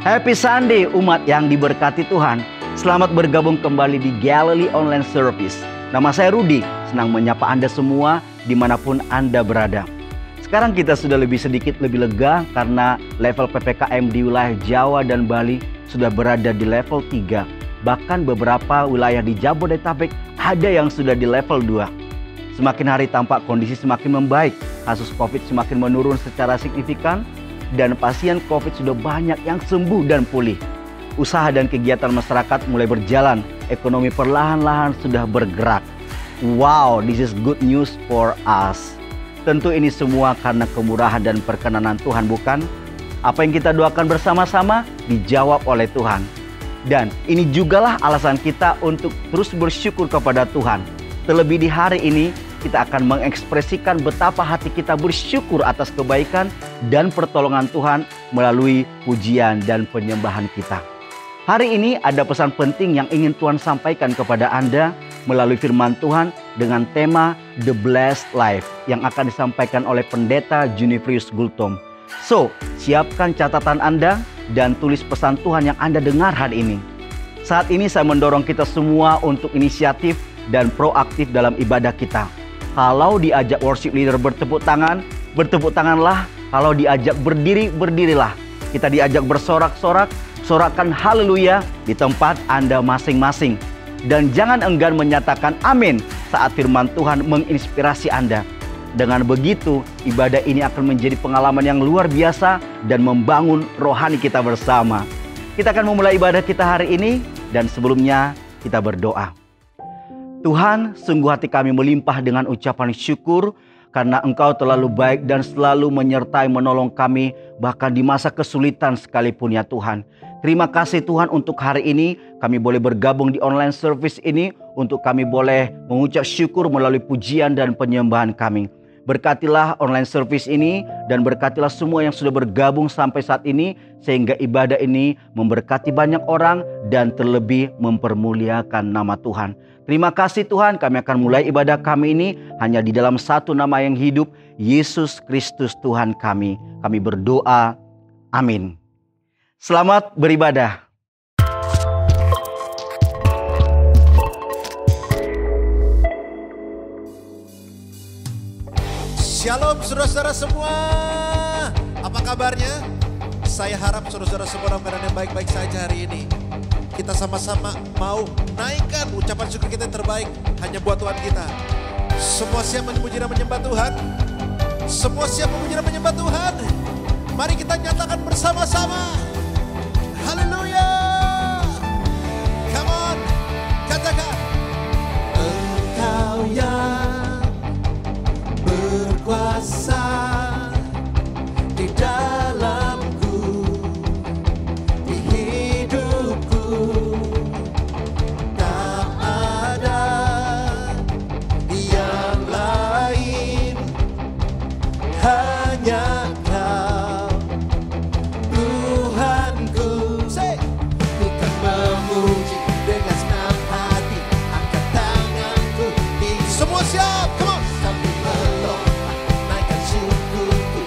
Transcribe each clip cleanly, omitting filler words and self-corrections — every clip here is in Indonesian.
Happy Sunday umat yang diberkati Tuhan. Selamat bergabung kembali di Galilee Online Service. Nama saya Rudi, senang menyapa Anda semua dimanapun Anda berada. Sekarang kita sudah sedikit lebih lega karena level PPKM di wilayah Jawa dan Bali sudah berada di level 3. Bahkan beberapa wilayah di Jabodetabek ada yang sudah di level 2. Semakin hari tampak kondisi semakin membaik, kasus COVID semakin menurun secara signifikan, dan pasien COVID sudah banyak yang sembuh dan pulih. Usaha dan kegiatan masyarakat mulai berjalan, ekonomi perlahan-lahan sudah bergerak. Wow, this is good news for us. Tentu ini semua karena kemurahan dan perkenanan Tuhan, bukan? Apa yang kita doakan bersama-sama dijawab oleh Tuhan. Dan ini jugalah alasan kita untuk terus bersyukur kepada Tuhan. Terlebih di hari ini, kita akan mengekspresikan betapa hati kita bersyukur atas kebaikan dan pertolongan Tuhan melalui pujian dan penyembahan kita. Hari ini ada pesan penting yang ingin Tuhan sampaikan kepada Anda melalui firman Tuhan dengan tema The Blessed Life yang akan disampaikan oleh Pendeta Junifrius Gultom. So, siapkan catatan Anda dan tulis pesan Tuhan yang Anda dengar hari ini. Saat ini saya mendorong kita semua untuk inisiatif dan proaktif dalam ibadah kita. Kalau diajak worship leader bertepuk tangan, bertepuk tanganlah. Kalau diajak berdiri, berdirilah. Kita diajak bersorak-sorak, sorakan haleluya di tempat Anda masing-masing. Dan jangan enggan menyatakan amin saat firman Tuhan menginspirasi Anda. Dengan begitu, ibadah ini akan menjadi pengalaman yang luar biasa dan membangun rohani kita bersama. Kita akan memulai ibadah kita hari ini, dan sebelumnya kita berdoa. Tuhan, sungguh hati kami melimpah dengan ucapan syukur karena Engkau terlalu baik dan selalu menyertai menolong kami bahkan di masa kesulitan sekalipun ya Tuhan. Terima kasih Tuhan untuk hari ini kami boleh bergabung di online service ini untuk kami boleh mengucap syukur melalui pujian dan penyembahan kami. Berkatilah online service ini dan berkatilah semua yang sudah bergabung sampai saat ini sehingga ibadah ini memberkati banyak orang dan terlebih mempermuliakan nama Tuhan. Terima kasih Tuhan, kami akan mulai ibadah kami ini hanya di dalam satu nama yang hidup, Yesus Kristus Tuhan kami. Kami berdoa, amin. Selamat beribadah. Shalom saudara-saudara semua, apa kabarnya? Saya harap saudara-saudara semua dalam keadaan yang baik-baik saja hari ini. Kita sama-sama mau naikkan ucapan syukur kita yang terbaik hanya buat Tuhan kita. Semua siap memuji dan menyembah Tuhan? Semua siap memuji dan menyembah Tuhan? Mari kita nyatakan bersama-sama. Haleluya. Come on, katakan. Engkau yang berkuasa di dalamku, di hidupku, tak ada yang lain, hanya Kau Tuhanku. Ku kan memuji dengan senang hati, angkat tanganku tinggi. Semua siap, come on. Sambil melompat, naikkan syukurku,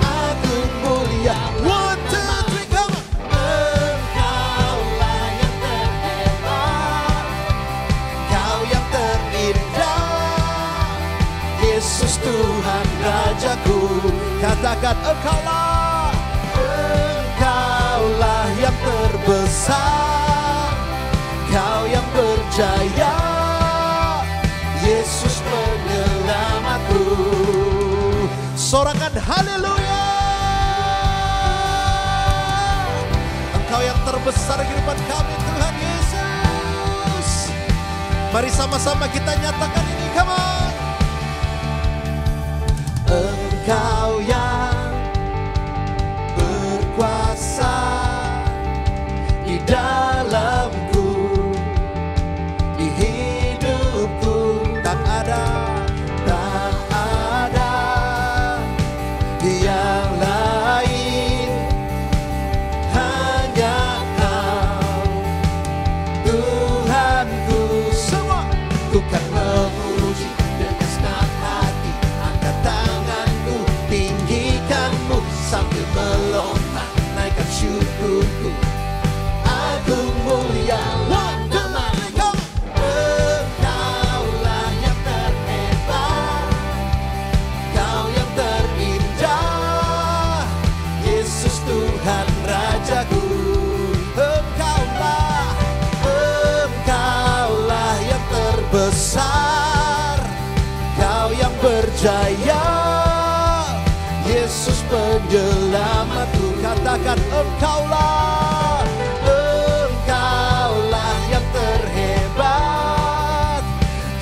agung mulia. 1, 2, 3, come on. Engkaulah yang terhebat, Kau yang terindah, Yesus Tuhan Rajaku. Katakan Engkaulah, Engkaulah yang terbesar, Kau yang berjaya, Yesus penyelamatku. Sorakan haleluya. Engkau yang terbesar di kehidupan kami Tuhan Yesus. Mari sama-sama kita nyatakan ini, come on. Engkau yang berkuasa di dalamku, di hidupku, tak ada yang lain, hanya Kau Tuhanku. Semua ku kan memuji dengan senang hati, angkat tanganku tinggi. terbesar, Kau yang berjaya, Yesus penyelamatku. Katakan Engkaulah, Engkaulah yang terhebat,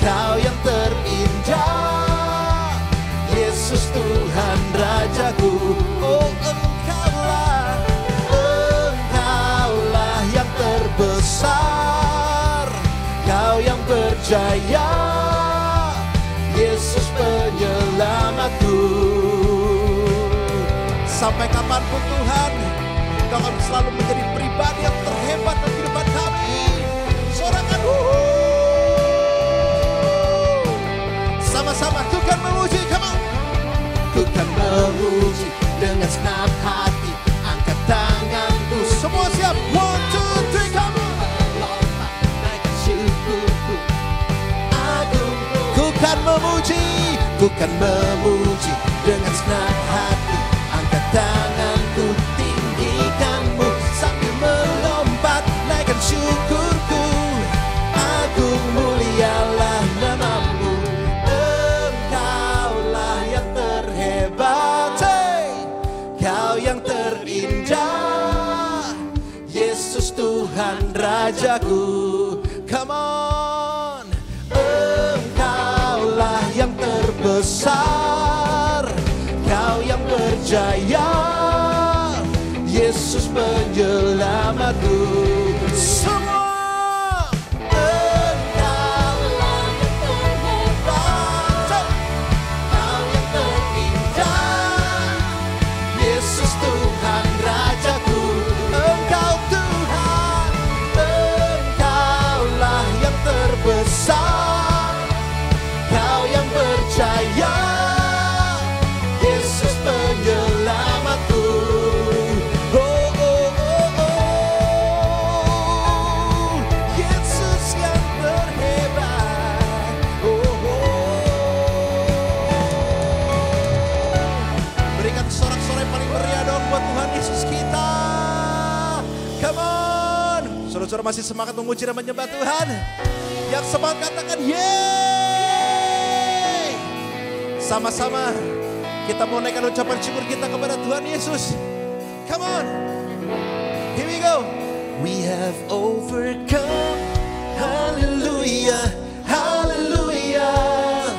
Kau yang terindah, Yesus Tuhan Rajaku. Oh Engkaulah, Engkaulah yang terbesar, Kau yang berjaya, Yesus penyelamatku. Sampai kapanpun Tuhan, Engkau akan selalu menjadi pribadi yang terhebat dalam kehidupan kami. Sorakan sama-sama, ku kan memuji, come on. Ku kan memuji dengan senang hati, angkat tanganku. Semua siap, 1, 2, 3, kamu. Naikkan syukurku, agungmu. Ku kan memuji dengan senang hati, angkat tanganku, tinggikanmu sambil melompat, naikkan syukurku, agung mulialah namamu. Engkaulah yang terhebat, Kau yang terindah, Yesus Tuhan Rajaku. Come on. Engkaulah yang terbesar, Kau yang berjaya, Yesus penyelamatku. Semua. Engkaulah yang terhebat, Kau yang terindah, Yesus Tuhan Rajaku. Engkau Tuhan, Engkaulah yang terbesar, Kau yang berjaya, Yesus penyelamatku. Oh, oh, oh, oh. Yesus yang terhebat. Oh, oh. Berikan sorak-sorai paling meriah dong buat Tuhan Yesus kita. Come on. Saudara-saudara masih semangat memuji dan menyembah Tuhan? Yang semangat katakan yeay. Sama-sama kita mau naikkan ucapan syukur kita kepada Tuhan Yesus. Come on. Here we go. We have overcome. Hallelujah. Hallelujah.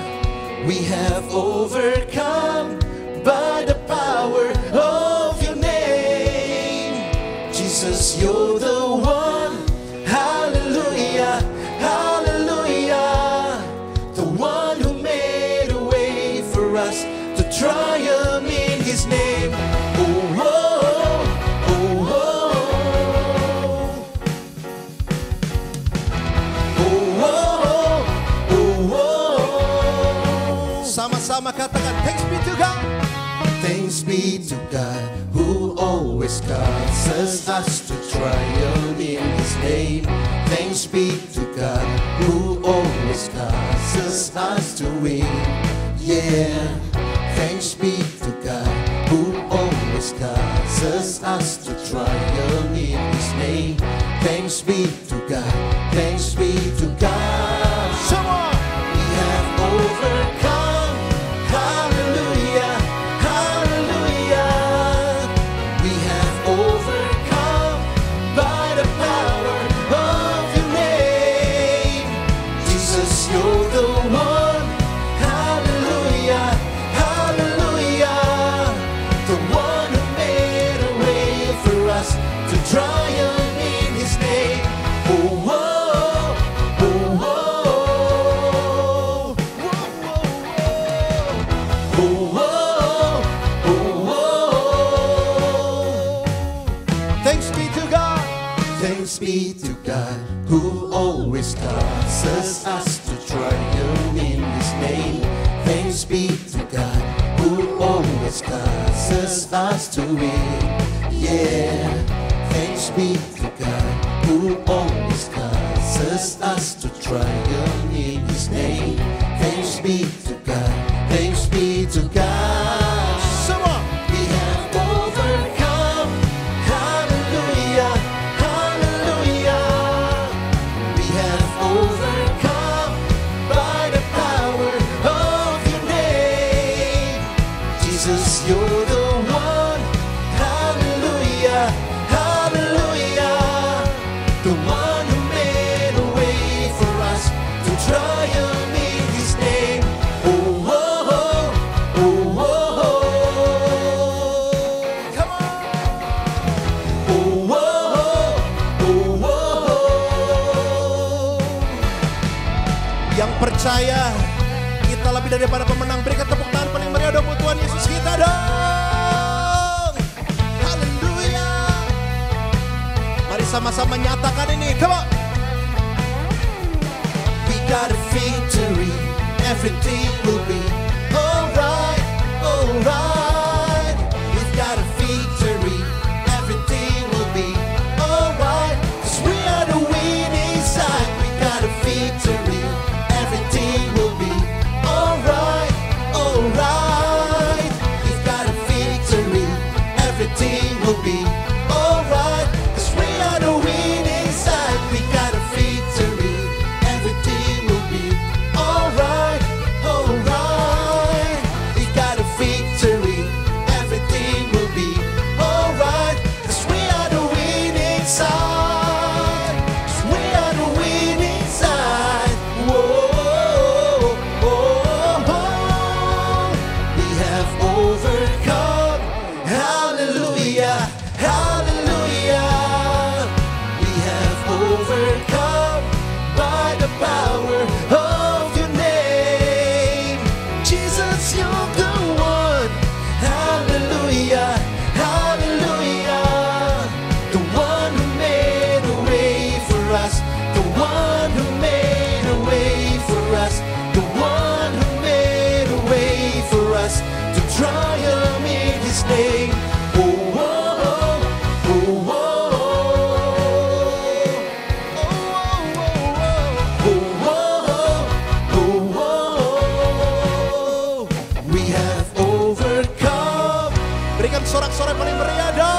We have overcome by the power of your name. Jesus, you're the one. Hallelujah. Hallelujah. The one who made a way for us to triumph in His name. Oh, oh, oh, oh, oh, oh, oh, oh. Sama-sama katakan thanks be to God. Thanks be to God who always causes us to triumph in His name. Thanks be to God who always causes us to win. Yeah. Thanks be to God who always causes us to triumph in His name. Thanks be to God. Thanks be to God. Someone. We have overcome. Hallelujah. Hallelujah. We have overcome by the power of your name. Jesus, you're the one. Hallelujah. Hallelujah. The one who made a way for us to triumph in His name. Oh, whoa, oh, whoa, oh, whoa, oh, whoa. Thanks be to God. Thanks be to God who always causes us to triumph in His name. Thanks be to God who always causes us to win. Yeah. Thanks be to God who always causes us to triumph in His name. Thanks be to God. Thanks be to God. Someone. We have overcome. Hallelujah. Hallelujah. We have overcome Yang percaya kita lebih daripada pemenang, berikan tepuk tangan paling meriah dong buat Tuhan Yesus kita dong. Haleluya. Mari sama-sama nyatakan ini, come on. We got a victory, everything will be alright, alright. We've got a victory, everything will be alright. 'Cause we are the winning side. We got a victory, everything will be alright, alright. We've got a victory, everything will be alright. 'Cause we are the winning side. We got a victory, everything will be alright, alright. We got a victory, everything will be alright. 'Cause we are the winning side. 'Cause we are the winning side. Whoa, oh, oh. We have overcome. Hallelujah, hallelujah. We have overcome by the power of your name. Jesus, you're the one. Hallelujah, hallelujah. The one who made a way for us. The one who made a way for us. The one who made a way for us to triumph in his name. Oh, oh, oh, oh, oh. We have overcome. Berikan sorak-sorai paling meriah dong.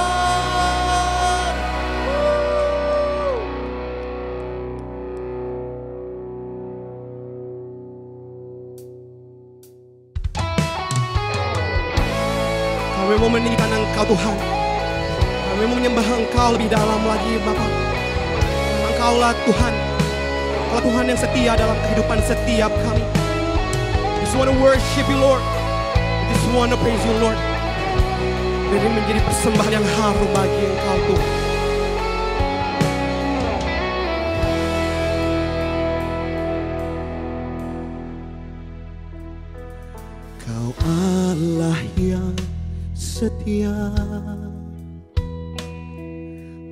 Kami mau meninggikan Engkau Tuhan. Kami mau menyembah Engkau lebih dalam lagi Bapa. Engkaulah Tuhan. Engkau Tuhan yang setia dalam kehidupan setiap kami. We just want to worship you Lord. We just want to praise you Lord. Ini menjadi persembahan yang harum bagi Engkau Tuhan. Kau Allah yang setia,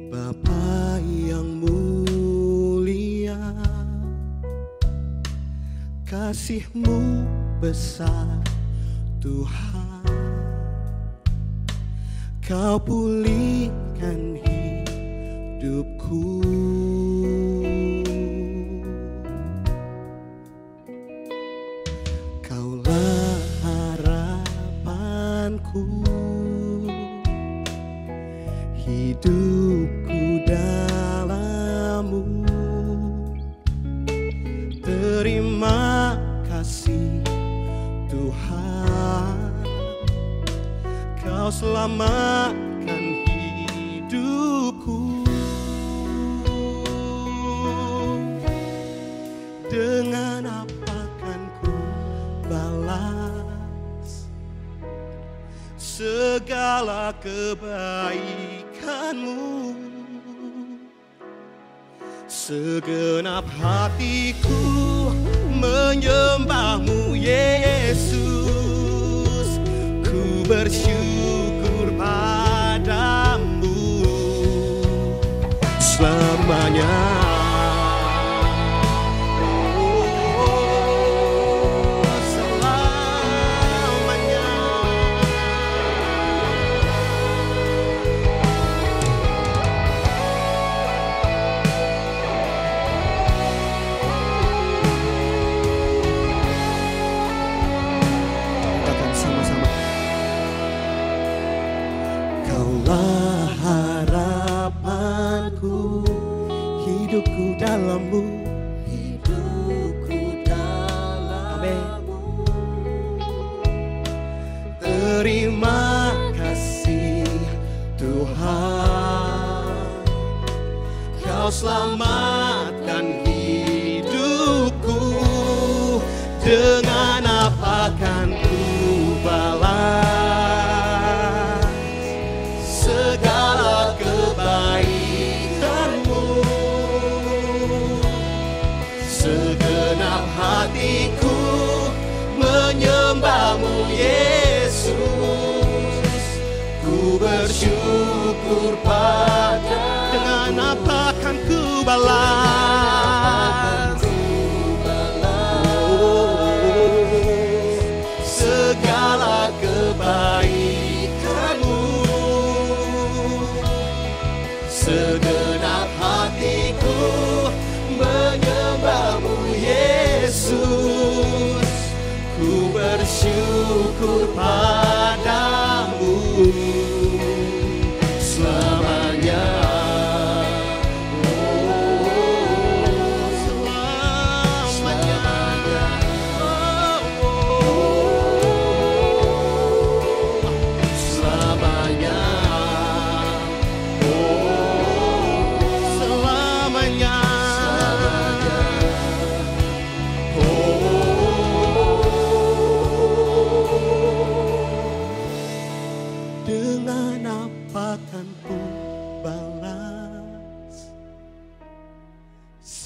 Bapa yang mulia, kasih-Mu besar Tuhan. Kau pulihkan hidupku. Kaulah harapanku, hidupku dalam-Mu. Terima kasih Tuhan, Kau selamatkan hidupku. Dengan apa kan ku balas segala kebaikan-Mu? Segenap hatiku menyembah-Mu Yesus. Ku bersyukur padamu selamanya. Kaulah harapanku, hidupku dalam-Mu, hidupku dalam-Mu. Terima kasih Tuhan, Kau selamatkan hidupku. Dengan apa kan ku balas segala kebaikan-Mu? Segenap hati hatiku menyembah-Mu Yesus. Ku bersyukur pada dengan apa akan ku balas segala kebaikan-Mu. Segenap hatiku menyembah-Mu Yesus. Ku bersyukur padamu selamanya.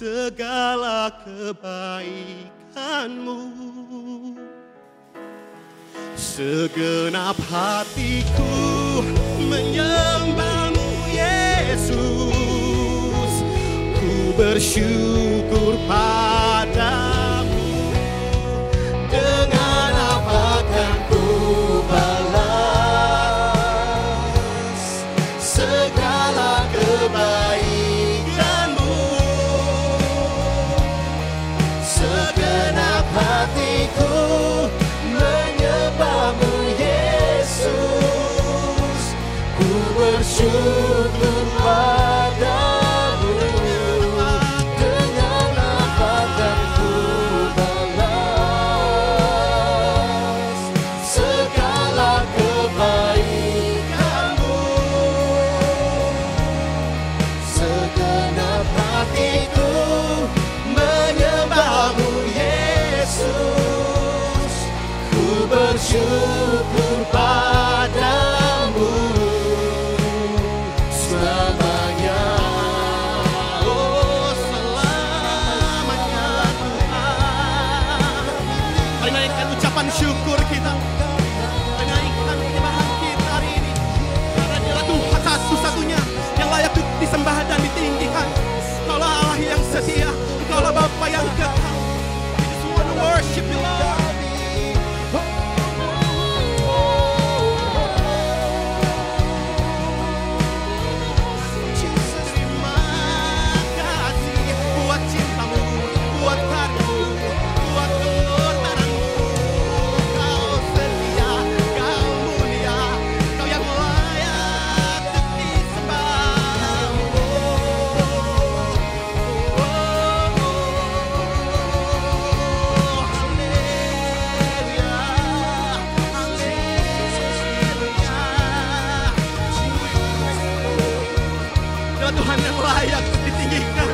Segala kebaikan-Mu. Segenap hatiku menyembah-Mu Yesus. Ku bersyukur padamu. Dengan apa akan ku balas segala kebaikan-Mu. Segenap hatiku menyembah-Mu Yesus. Ku bersyukur padamu. Dengan apa akan ku balas segala kebaikan-Mu. Segenap hatiku menyembah-Mu Yesus. Ku bersyukur padamu selamanya. Oh selamanya Tuhan. Mari naikkan ucapan syukur kita. Mari naikkan penyembahan kita hari ini. Karena Dialah Tuhan satu-satunya yang layak untuk disembah dan ditinggikan. Kaulah Allah yang setia, Engkaulah Bapa yang kekal. We just want to worship You, Lord. Terima kasih buat cinta-Mu, buat karya-Mu, buat pengorbanan-Mu. Kau setia, Kau mulia, Kau yang layak untuk disembah. Tuhan yang layak untuk ditinggikan.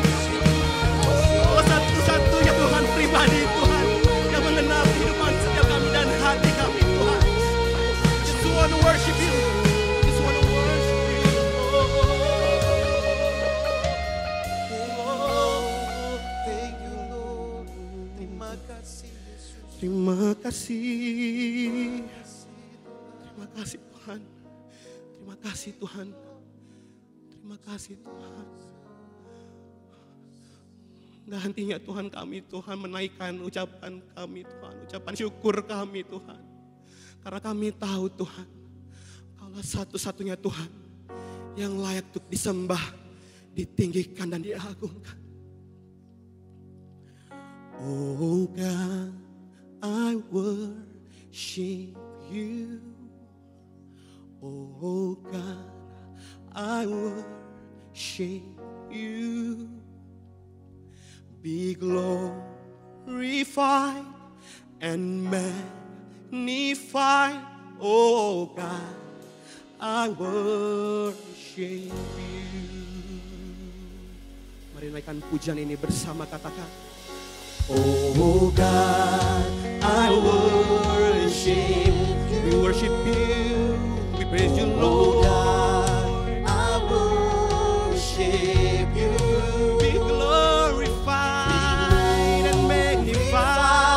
Oh satu-satunya Tuhan pribadi Tuhan yang mengenal kehidupan setiap kami dan hati kami Tuhan. Just want to worship You. Just want to worship You. Thank you Lord. Terima kasih Yesus. Terima kasih. Terima kasih Tuhan. Terima kasih Tuhan. Terima kasih Tuhan. Nggak hentinya Tuhan kami Tuhan menaikkan ucapan kami Tuhan. Ucapan syukur kami Tuhan. Karena kami tahu Tuhan, Kaulah satu-satunya Tuhan yang layak untuk disembah, ditinggikan dan diagungkan. Oh God, I worship You. Oh God, I worship You. Be glorified and magnified. Oh God, I worship You. Mari naikkan pujian ini bersama, katakan. Oh God, I worship You. We worship You. We praise You, Lord. I worship You. Be glorified and magnified.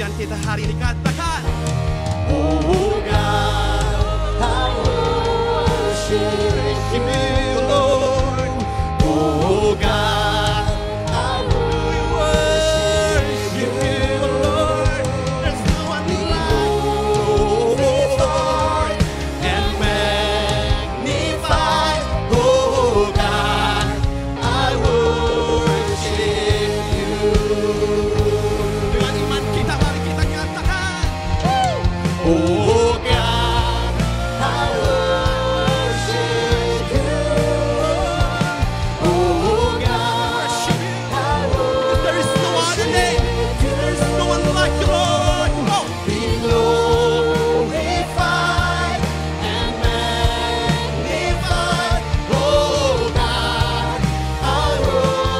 pujian kita hari ini. Katakan, Oh God, I worship you, Lord. Oh God, I worship you, Lord. there's no one like Glorify and magnify. Oh God, I worship you. Dengan iman kita, mari kita nyatakan. Oh God, I worship you. Oh God, I There is no other name. There is no one like you, Lord. Oh, be glorified and magnified. Oh God, I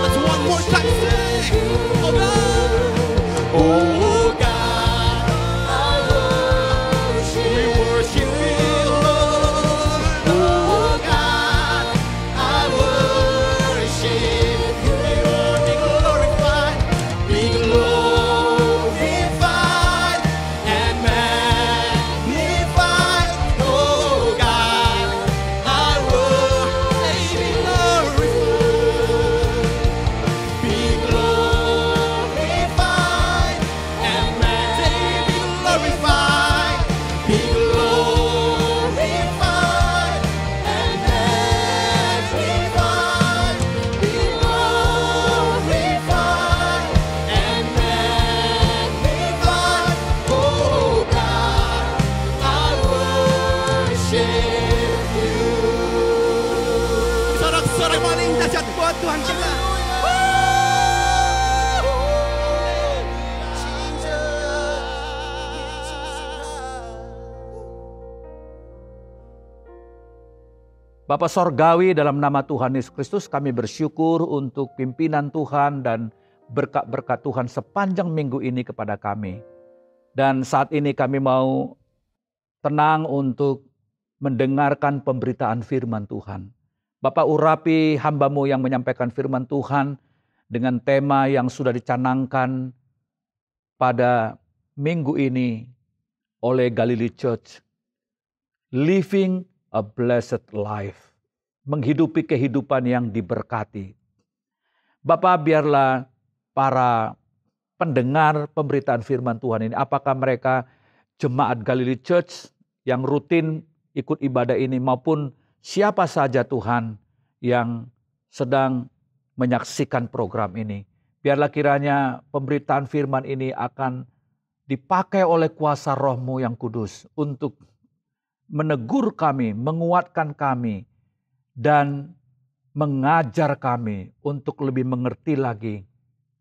let's one more time say, oh God, Oh God, I we worship you, Lord. Oh God, I worship you. Be glorified, be glorified and magnified. Oh God, I worship you. Be glorified and magnified. Be glorified and magnified. Be glorified and magnified. Oh God, I worship you. Sorak-sorai paling dahsyat buat Tuhan kita. Bapa Sorgawi, dalam nama Tuhan Yesus Kristus kami bersyukur untuk pimpinan Tuhan dan berkat-berkat Tuhan sepanjang minggu ini kepada kami. Dan saat ini kami mau tenang untuk mendengarkan pemberitaan firman Tuhan. Bapak urapi hamba-Mu yang menyampaikan firman Tuhan dengan tema yang sudah dicanangkan pada minggu ini oleh Galilee Church. Living a blessed life. Menghidupi kehidupan yang diberkati. Bapak, biarlah para pendengar pemberitaan firman Tuhan ini, apakah mereka jemaat Galilee Church yang rutin ikut ibadah ini, maupun siapa saja Tuhan yang sedang menyaksikan program ini. Biarlah kiranya pemberitaan firman ini akan dipakai oleh kuasa Roh-Mu yang kudus untuk menegur kami, menguatkan kami, dan mengajar kami untuk lebih mengerti lagi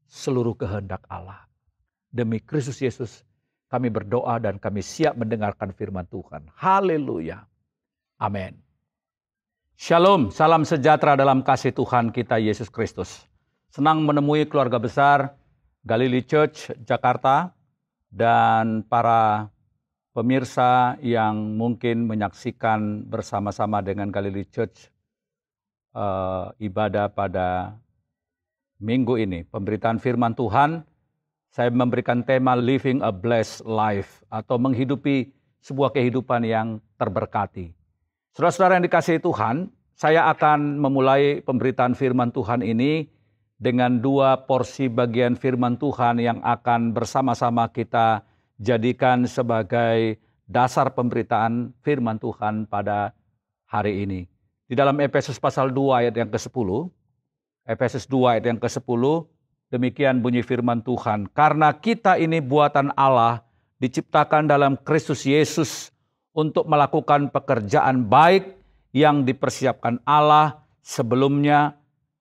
seluruh kehendak Allah. Demi Kristus Yesus kami berdoa dan kami siap mendengarkan firman Tuhan. Haleluya. Amin. Shalom, salam sejahtera dalam kasih Tuhan kita Yesus Kristus. Senang menemui keluarga besar Galilee Church Jakarta dan para pemirsa yang mungkin menyaksikan bersama-sama dengan Galilee Church ibadah pada minggu ini. Pemberitaan firman Tuhan, saya memberikan tema Living a Blessed Life atau menghidupi sebuah kehidupan yang terberkati. Saudara-saudara yang dikasihi Tuhan, saya akan memulai pemberitaan firman Tuhan ini dengan dua porsi bagian firman Tuhan yang akan bersama-sama kita jadikan sebagai dasar pemberitaan firman Tuhan pada hari ini. Di dalam Efesus pasal 2 ayat yang ke-10, Efesus 2 ayat yang ke-10, demikian bunyi firman Tuhan. Karena kita ini buatan Allah, diciptakan dalam Kristus Yesus untuk melakukan pekerjaan baik yang dipersiapkan Allah sebelumnya.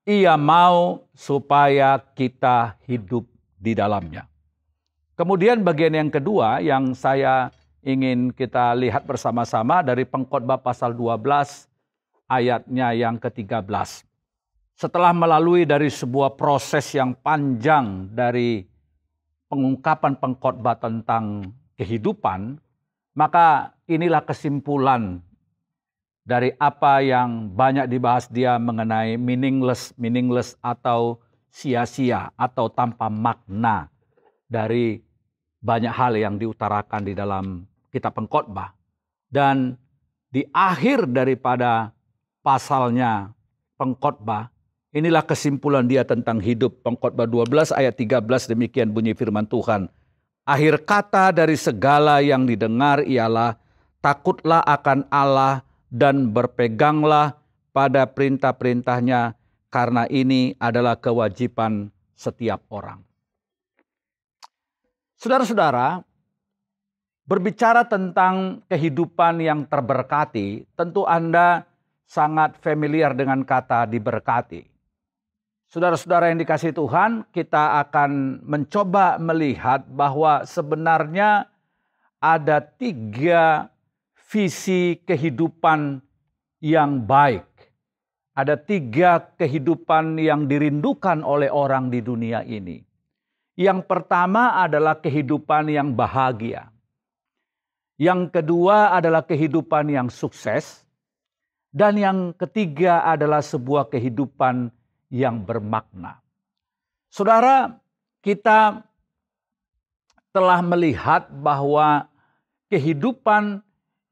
Ia mau supaya kita hidup di dalamnya. Kemudian bagian yang kedua yang saya ingin kita lihat bersama-sama dari Pengkhotbah pasal 12 ayatnya yang ke-13. Setelah melalui dari sebuah proses yang panjang dari pengungkapan pengkhotbah tentang kehidupan, maka inilah kesimpulan dari apa yang banyak dibahas dia mengenai meaningless atau sia-sia atau tanpa makna dari banyak hal yang diutarakan di dalam kitab Pengkhotbah. Dan di akhir daripada pasalnya Pengkhotbah, inilah kesimpulan dia tentang hidup. Pengkhotbah 12 ayat 13, demikian bunyi firman Tuhan. Akhir kata dari segala yang didengar ialah takutlah akan Allah dan berpeganglah pada perintah-perintahnya, karena ini adalah kewajiban setiap orang. Saudara-saudara, berbicara tentang kehidupan yang terberkati, tentu Anda sangat familiar dengan kata diberkati. Saudara-saudara yang dikasihi Tuhan, kita akan mencoba melihat bahwa sebenarnya ada 3 visi kehidupan yang baik. Ada 3 kehidupan yang dirindukan oleh orang di dunia ini. Yang pertama adalah kehidupan yang bahagia. Yang kedua adalah kehidupan yang sukses. Dan yang ketiga adalah sebuah kehidupan yang bermakna. Saudara, kita telah melihat bahwa kehidupan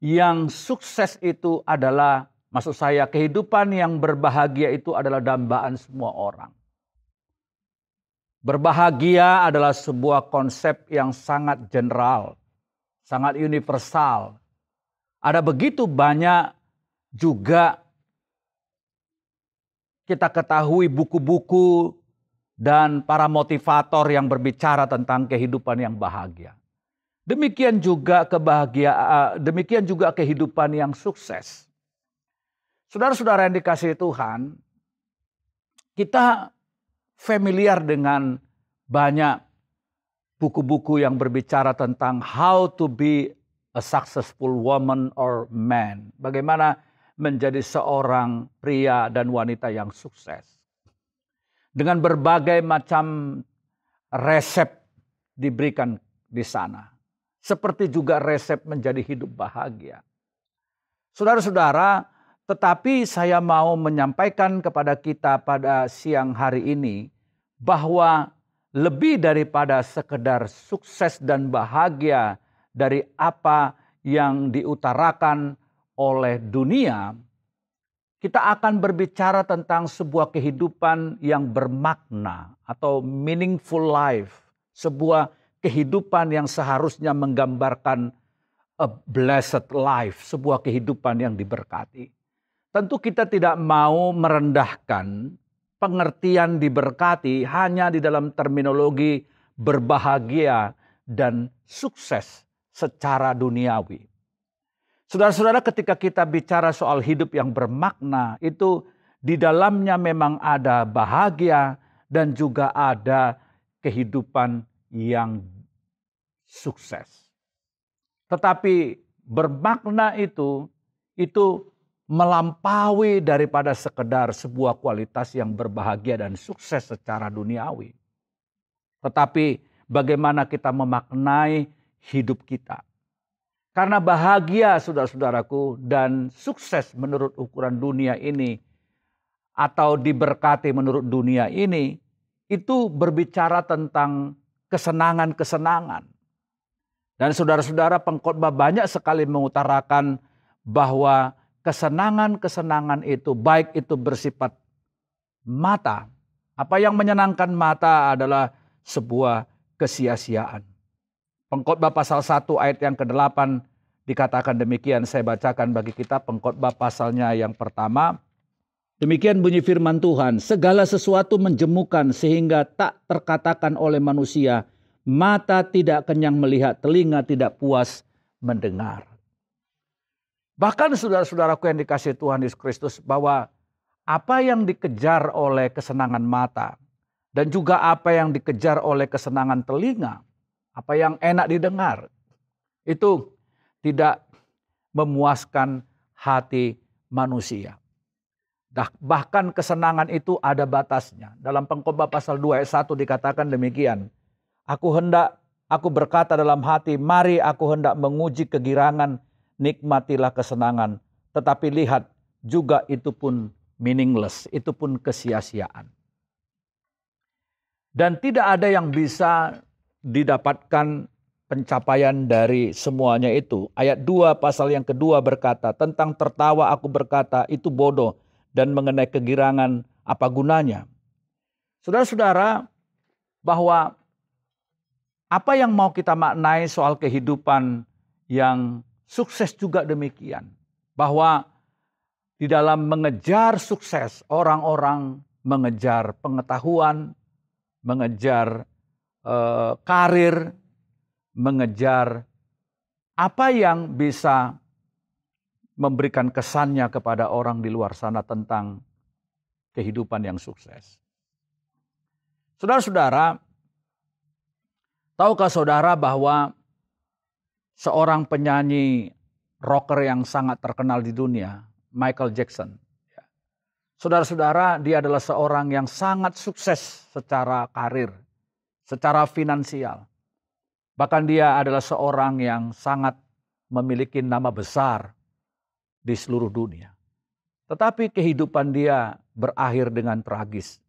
yang sukses itu adalah, maksud saya kehidupan yang berbahagia itu adalah dambaan semua orang. Berbahagia adalah sebuah konsep yang sangat general, sangat universal. Ada begitu banyak juga kita ketahui buku-buku dan para motivator yang berbicara tentang kehidupan yang bahagia. Demikian juga demikian juga kehidupan yang sukses. Saudara-saudara yang dikasihi Tuhan, kita familiar dengan banyak buku-buku yang berbicara tentang how to be a successful woman or man. Bagaimana menjadi seorang pria dan wanita yang sukses. Dengan berbagai macam resep diberikan di sana. Seperti juga resep menjadi hidup bahagia. Saudara-saudara, tetapi saya mau menyampaikan kepada kita pada siang hari ini bahwa lebih daripada sekedar sukses dan bahagia dari apa yang diutarakan oleh dunia, kita akan berbicara tentang sebuah kehidupan yang bermakna atau meaningful life, sebuah kehidupan yang seharusnya menggambarkan a blessed life, sebuah kehidupan yang diberkati. Tentu kita tidak mau merendahkan pengertian diberkati hanya di dalam terminologi berbahagia dan sukses secara duniawi. Saudara-saudara, ketika kita bicara soal hidup yang bermakna, itu di dalamnya memang ada bahagia dan juga ada kehidupan yang sukses. Tetapi bermakna itu melampaui daripada sekedar sebuah kualitas yang berbahagia dan sukses secara duniawi. Tetapi bagaimana kita memaknai hidup kita. Karena bahagia, saudara-saudaraku, dan sukses menurut ukuran dunia ini atau diberkati menurut dunia ini, itu berbicara tentang kesenangan-kesenangan. Dan saudara-saudara, pengkhotbah banyak sekali mengutarakan bahwa kesenangan-kesenangan itu, baik itu bersifat mata. Apa yang menyenangkan mata adalah sebuah kesia-siaan. Pengkhotbah pasal 1 ayat yang ke-8 dikatakan demikian. Saya bacakan bagi kita pengkhotbah pasalnya yang pertama. Demikian bunyi firman Tuhan. Segala sesuatu menjemukan sehingga tak terkatakan oleh manusia. Mata tidak kenyang melihat, telinga tidak puas mendengar. Bahkan saudara-saudaraku yang dikasihi Tuhan Yesus Kristus, bahwa apa yang dikejar oleh kesenangan mata dan juga apa yang dikejar oleh kesenangan telinga, apa yang enak didengar, itu tidak memuaskan hati manusia. Bahkan kesenangan itu ada batasnya. Dalam Pengkhotbah pasal 2 ayat 1 dikatakan demikian. Aku berkata dalam hati, mari aku hendak menguji kegirangan, nikmatilah kesenangan. Tetapi lihat, juga itu pun meaningless, itu pun kesia-siaan. Dan tidak ada yang bisa didapatkan pencapaian dari semuanya itu. Ayat 2 pasal yang kedua berkata, tentang tertawa aku berkata itu bodoh, dan mengenai kegirangan apa gunanya. Saudara-saudara, bahwa apa yang mau kita maknai soal kehidupan yang sukses juga demikian. Bahwa di dalam mengejar sukses, orang-orang mengejar pengetahuan, mengejar karir, mengejar apa yang bisa memberikan kesannya kepada orang di luar sana tentang kehidupan yang sukses. Saudara-saudara, tahukah saudara bahwa seorang penyanyi rocker yang sangat terkenal di dunia, Michael Jackson. Saudara-saudara, dia adalah seorang yang sangat sukses secara karir, secara finansial. Bahkan dia adalah seorang yang sangat memiliki nama besar di seluruh dunia. Tetapi kehidupan dia berakhir dengan tragis.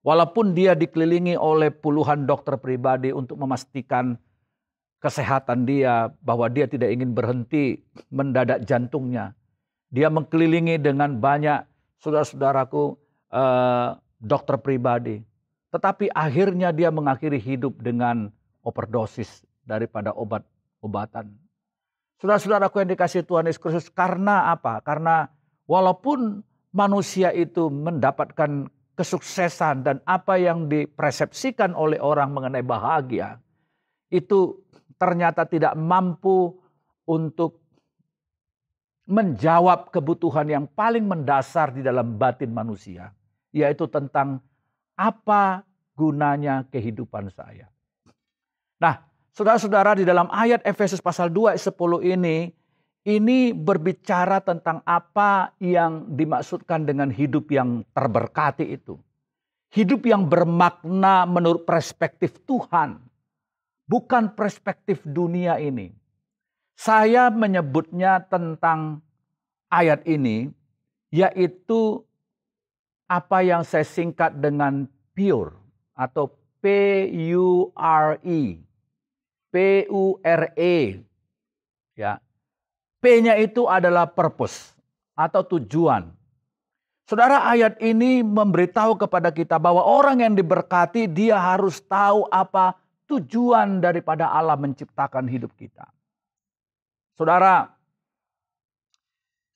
Walaupun dia dikelilingi oleh puluhan dokter pribadi untuk memastikan kesehatan dia, bahwa dia tidak ingin berhenti mendadak jantungnya. Dia mengkelilingi dengan banyak saudara-saudaraku dokter pribadi. Tetapi akhirnya dia mengakhiri hidup dengan overdosis daripada obat-obatan. Saudara-saudaraku yang dikasihi Tuhan Yesus Kristus, karena apa? Karena walaupun manusia itu mendapatkan kesuksesan dan apa yang dipersepsikan oleh orang mengenai bahagia, itu ternyata tidak mampu untuk menjawab kebutuhan yang paling mendasar di dalam batin manusia, yaitu tentang apa gunanya kehidupan saya. Nah, saudara-saudara, di dalam ayat Efesus pasal 2 ayat 10 ini berbicara tentang apa yang dimaksudkan dengan hidup yang terberkati itu. Hidup yang bermakna menurut perspektif Tuhan, bukan perspektif dunia ini. Saya menyebutnya tentang ayat ini, yaitu apa yang saya singkat dengan pure atau P-U-R-E. P-U-R-E. Ya. P-nya itu adalah purpose atau tujuan. Saudara, ayat ini memberitahu kepada kita bahwa orang yang diberkati dia harus tahu apa tujuan daripada Allah menciptakan hidup kita. Saudara,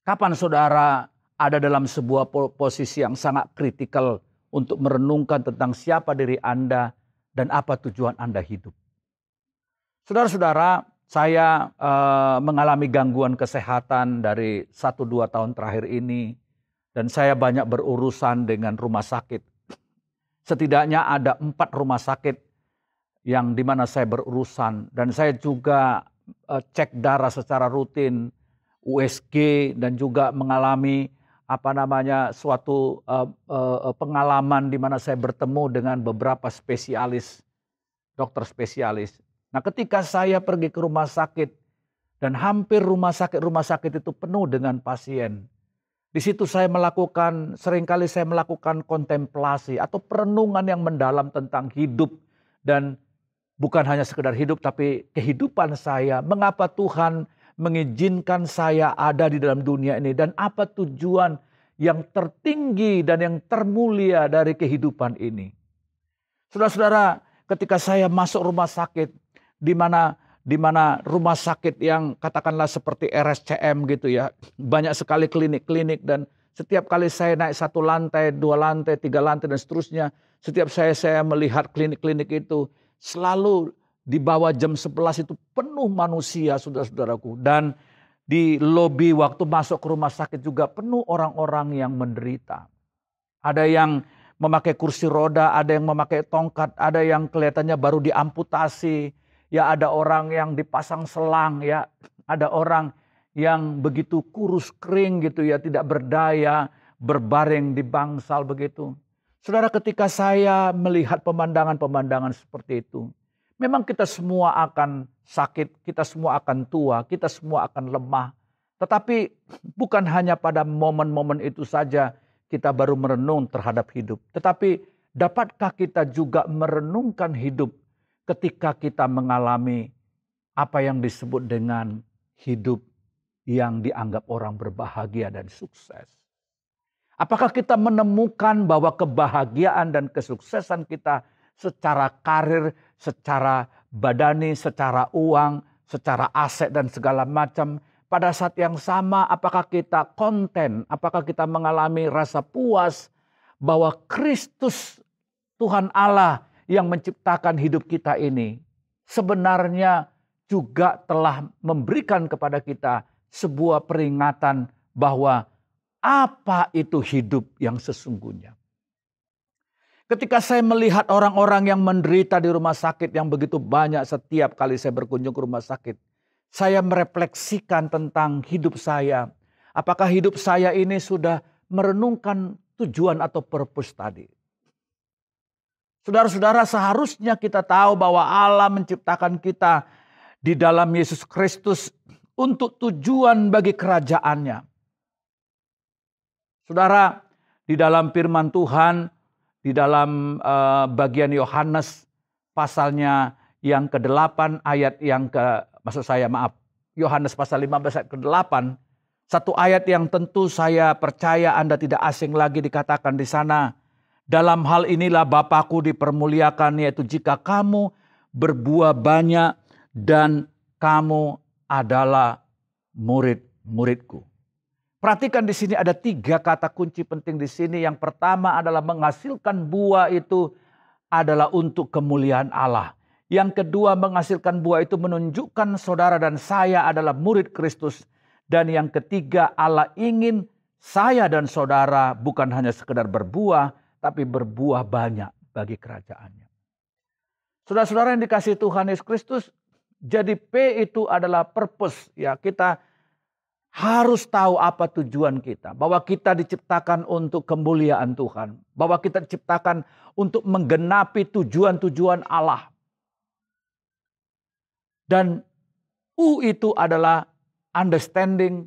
kapan saudara ada dalam sebuah posisi yang sangat kritikal untuk merenungkan tentang siapa diri Anda dan apa tujuan Anda hidup? Saudara-saudara, saya mengalami gangguan kesehatan dari 1-2 tahun terakhir ini. Dan saya banyak berurusan dengan rumah sakit. Setidaknya ada 4 rumah sakit yang dimana saya berurusan. Dan saya juga cek darah secara rutin, USG, dan juga mengalami suatu pengalaman di mana saya bertemu dengan beberapa spesialis, dokter spesialis. Nah, ketika saya pergi ke rumah sakit dan hampir rumah sakit itu penuh dengan pasien. Di situ seringkali saya melakukan kontemplasi atau perenungan yang mendalam tentang hidup. Dan bukan hanya sekedar hidup, tapi kehidupan saya. Mengapa Tuhan mengizinkan saya ada di dalam dunia ini. Dan apa tujuan yang tertinggi dan yang termulia dari kehidupan ini. Saudara-saudara, ketika saya masuk rumah sakit, di mana rumah sakit yang katakanlah seperti RSCM gitu ya. Banyak sekali klinik-klinik, dan setiap kali saya naik 1 lantai, 2 lantai, 3 lantai dan seterusnya. Setiap saya melihat klinik-klinik itu selalu di bawah jam 11 itu penuh manusia, saudara-saudaraku. Dan di lobi waktu masuk ke rumah sakit juga penuh orang-orang yang menderita. Ada yang memakai kursi roda, ada yang memakai tongkat, ada yang kelihatannya baru diamputasi. Ya, ada orang yang dipasang selang, ya, ada orang yang begitu kurus kering gitu ya, tidak berdaya, berbaring di bangsal begitu. Saudara, ketika saya melihat pemandangan-pemandangan seperti itu, memang kita semua akan sakit, kita semua akan tua, kita semua akan lemah. Tetapi bukan hanya pada momen-momen itu saja kita baru merenung terhadap hidup. Tetapi dapatkah kita juga merenungkan hidup ketika kita mengalami apa yang disebut dengan hidup yang dianggap orang berbahagia dan sukses? Apakah kita menemukan bahwa kebahagiaan dan kesuksesan kita secara karir, secara badani, secara uang, secara aset dan segala macam, pada saat yang sama apakah kita konten, apakah kita mengalami rasa puas bahwa Kristus Tuhan Allah yang menciptakan hidup kita ini sebenarnya juga telah memberikan kepada kita sebuah peringatan bahwa apa itu hidup yang sesungguhnya. Ketika saya melihat orang-orang yang menderita di rumah sakit yang begitu banyak setiap kali saya berkunjung ke rumah sakit, saya merefleksikan tentang hidup saya. Apakah hidup saya ini sudah merenungkan tujuan atau purpose tadi? Saudara-saudara, seharusnya kita tahu bahwa Allah menciptakan kita di dalam Yesus Kristus untuk tujuan bagi kerajaannya. Saudara, di dalam firman Tuhan, di dalam bagian Yohanes pasalnya yang ke-8 ayat yang Yohanes pasal 15 ayat ke-8, satu ayat yang tentu saya percaya Anda tidak asing lagi dikatakan di sana. Dalam hal inilah Bapa-Ku dipermuliakan, yaitu jika kamu berbuah banyak dan kamu adalah murid-murid-Ku. Perhatikan di sini ada 3 kata kunci penting di sini. Yang pertama adalah menghasilkan buah itu adalah untuk kemuliaan Allah. Yang kedua, menghasilkan buah itu menunjukkan saudara dan saya adalah murid Kristus. Dan yang ketiga, Allah ingin saya dan saudara bukan hanya sekedar berbuah, tapi berbuah banyak bagi kerajaannya. Saudara-saudara yang dikasihi Tuhan Yesus Kristus, jadi P itu adalah purpose. Ya, kita harus tahu apa tujuan kita. Bahwa kita diciptakan untuk kemuliaan Tuhan. Bahwa kita diciptakan untuk menggenapi tujuan-tujuan Allah. Dan U itu adalah understanding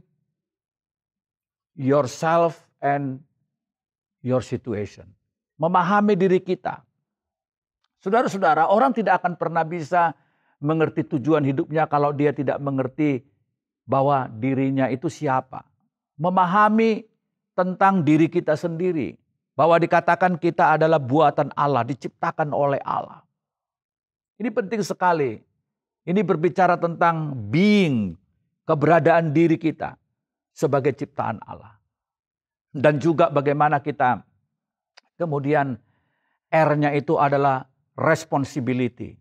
yourself and your situation. Memahami diri kita. Saudara-saudara, orang tidak akan pernah bisa mengerti tujuan hidupnya kalau dia tidak mengerti bahwa dirinya itu siapa. Memahami tentang diri kita sendiri. Bahwa dikatakan kita adalah buatan Allah, diciptakan oleh Allah. Ini penting sekali. Ini berbicara tentang being, keberadaan diri kita sebagai ciptaan Allah. Dan juga bagaimana kita kemudian R-nya itu adalah responsibility.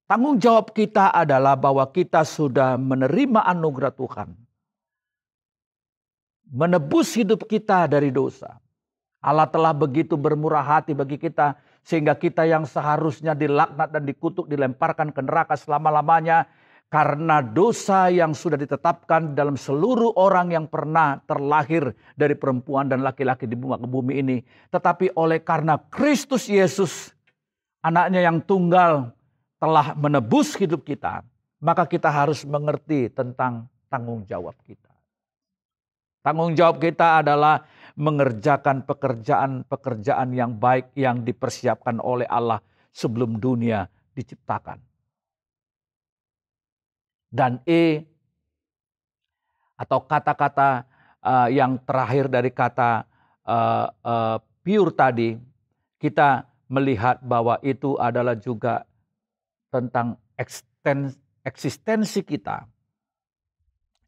Tanggung jawab kita adalah bahwa kita sudah menerima anugerah Tuhan. Menebus hidup kita dari dosa. Allah telah begitu bermurah hati bagi kita sehingga kita yang seharusnya dilaknat dan dikutuk dilemparkan ke neraka selama-lamanya karena dosa yang sudah ditetapkan dalam seluruh orang yang pernah terlahir dari perempuan dan laki-laki di muka bumi ini. Tetapi oleh karena Kristus Yesus, anaknya yang tunggal, telah menebus hidup kita, maka kita harus mengerti tentang tanggung jawab kita. Tanggung jawab kita adalah mengerjakan pekerjaan-pekerjaan yang baik yang dipersiapkan oleh Allah sebelum dunia diciptakan. Dan E atau kata-kata yang terakhir dari kata pure tadi, kita melihat bahwa itu adalah juga tentang eksistensi kita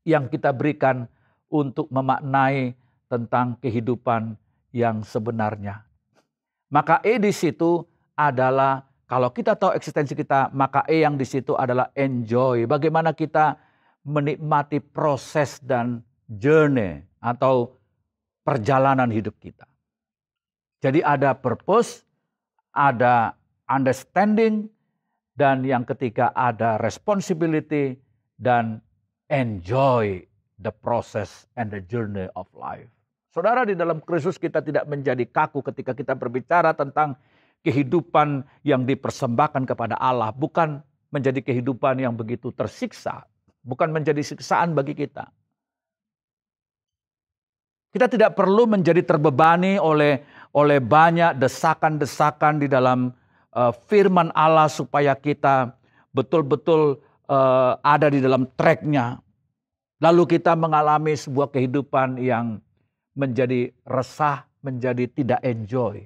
yang kita berikan untuk memaknai tentang kehidupan yang sebenarnya. Maka E di situ adalah, kalau kita tahu eksistensi kita, maka E yang di situ adalah enjoy. Bagaimana kita menikmati proses dan journey atau perjalanan hidup kita. Jadi ada purpose, ada understanding, dan yang ketiga ada responsibility dan enjoy the process and the journey of life. Saudara, di dalam Kristus kita tidak menjadi kaku ketika kita berbicara tentang kehidupan yang dipersembahkan kepada Allah. Bukan menjadi kehidupan yang begitu tersiksa. Bukan menjadi siksaan bagi kita. Kita tidak perlu menjadi terbebani oleh banyak desakan-desakan di dalam firman Allah supaya kita betul-betul ada di dalam tracknya. Lalu kita mengalami sebuah kehidupan yang menjadi resah, menjadi tidak enjoy.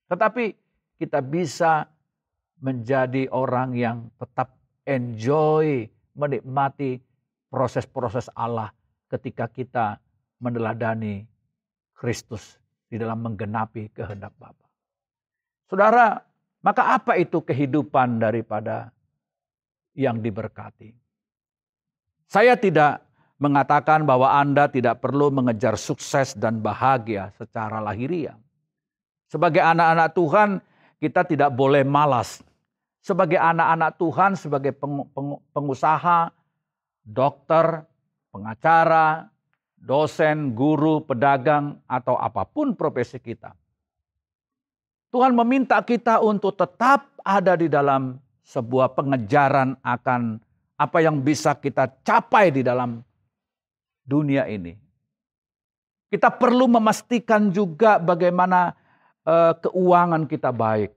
Tetapi kita bisa menjadi orang yang tetap enjoy, menikmati proses-proses Allah ketika kita meneladani Kristus di dalam menggenapi kehendak Bapa. Saudara, maka apa itu kehidupan daripada yang diberkati? Saya tidak mengatakan bahwa Anda tidak perlu mengejar sukses dan bahagia secara lahiriah. Sebagai anak-anak Tuhan, kita tidak boleh malas. Sebagai anak-anak Tuhan, sebagai pengusaha, dokter, pengacara, dosen, guru, pedagang, atau apapun profesi kita. Tuhan meminta kita untuk tetap ada di dalam sebuah pengejaran akan apa yang bisa kita capai di dalam dunia ini. Kita perlu memastikan juga bagaimana keuangan kita baik.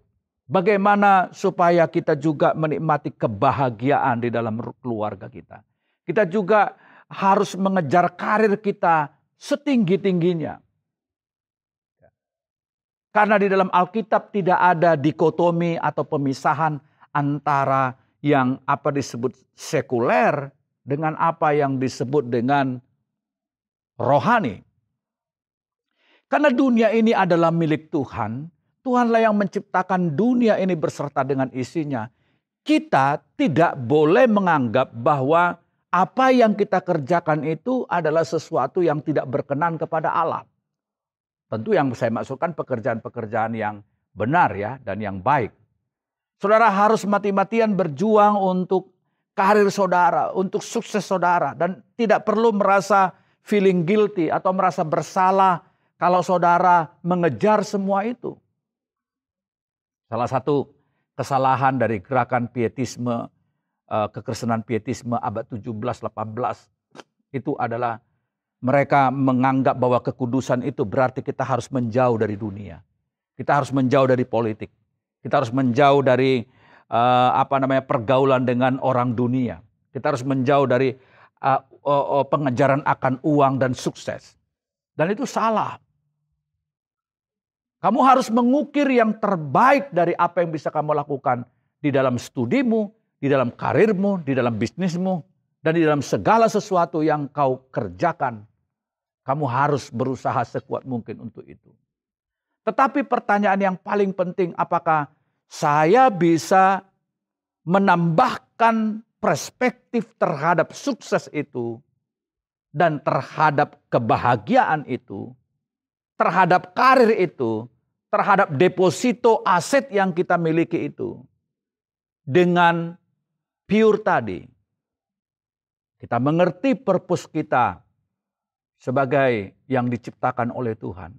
Bagaimana supaya kita juga menikmati kebahagiaan di dalam keluarga kita. Kita juga harus mengejar karir kita setinggi-tingginya. Karena di dalam Alkitab tidak ada dikotomi atau pemisahan antara yang apa disebut sekuler dengan apa yang disebut dengan rohani. Karena dunia ini adalah milik Tuhan, Tuhanlah yang menciptakan dunia ini berserta dengan isinya. Kita tidak boleh menganggap bahwa apa yang kita kerjakan itu adalah sesuatu yang tidak berkenan kepada Allah. Tentu yang saya maksudkan pekerjaan-pekerjaan yang benar ya dan yang baik. Saudara harus mati-matian berjuang untuk karir saudara, untuk sukses saudara. Dan tidak perlu merasa feeling guilty atau merasa bersalah kalau saudara mengejar semua itu. Salah satu kesalahan dari gerakan pietisme, kekristenan pietisme abad 17-18 itu adalah mereka menganggap bahwa kekudusan itu berarti kita harus menjauh dari dunia. Kita harus menjauh dari politik. Kita harus menjauh dari pergaulan dengan orang dunia. Kita harus menjauh dari pengejaran akan uang dan sukses. Dan itu salah. Kamu harus mengukir yang terbaik dari apa yang bisa kamu lakukan di dalam studimu, di dalam karirmu, di dalam bisnismu, dan di dalam segala sesuatu yang kau kerjakan. Kamu harus berusaha sekuat mungkin untuk itu. Tetapi pertanyaan yang paling penting, apakah saya bisa menambahkan perspektif terhadap sukses itu dan terhadap kebahagiaan itu, terhadap karir itu, terhadap deposito aset yang kita miliki itu dengan pure tadi. Kita mengerti purpose kita sebagai yang diciptakan oleh Tuhan.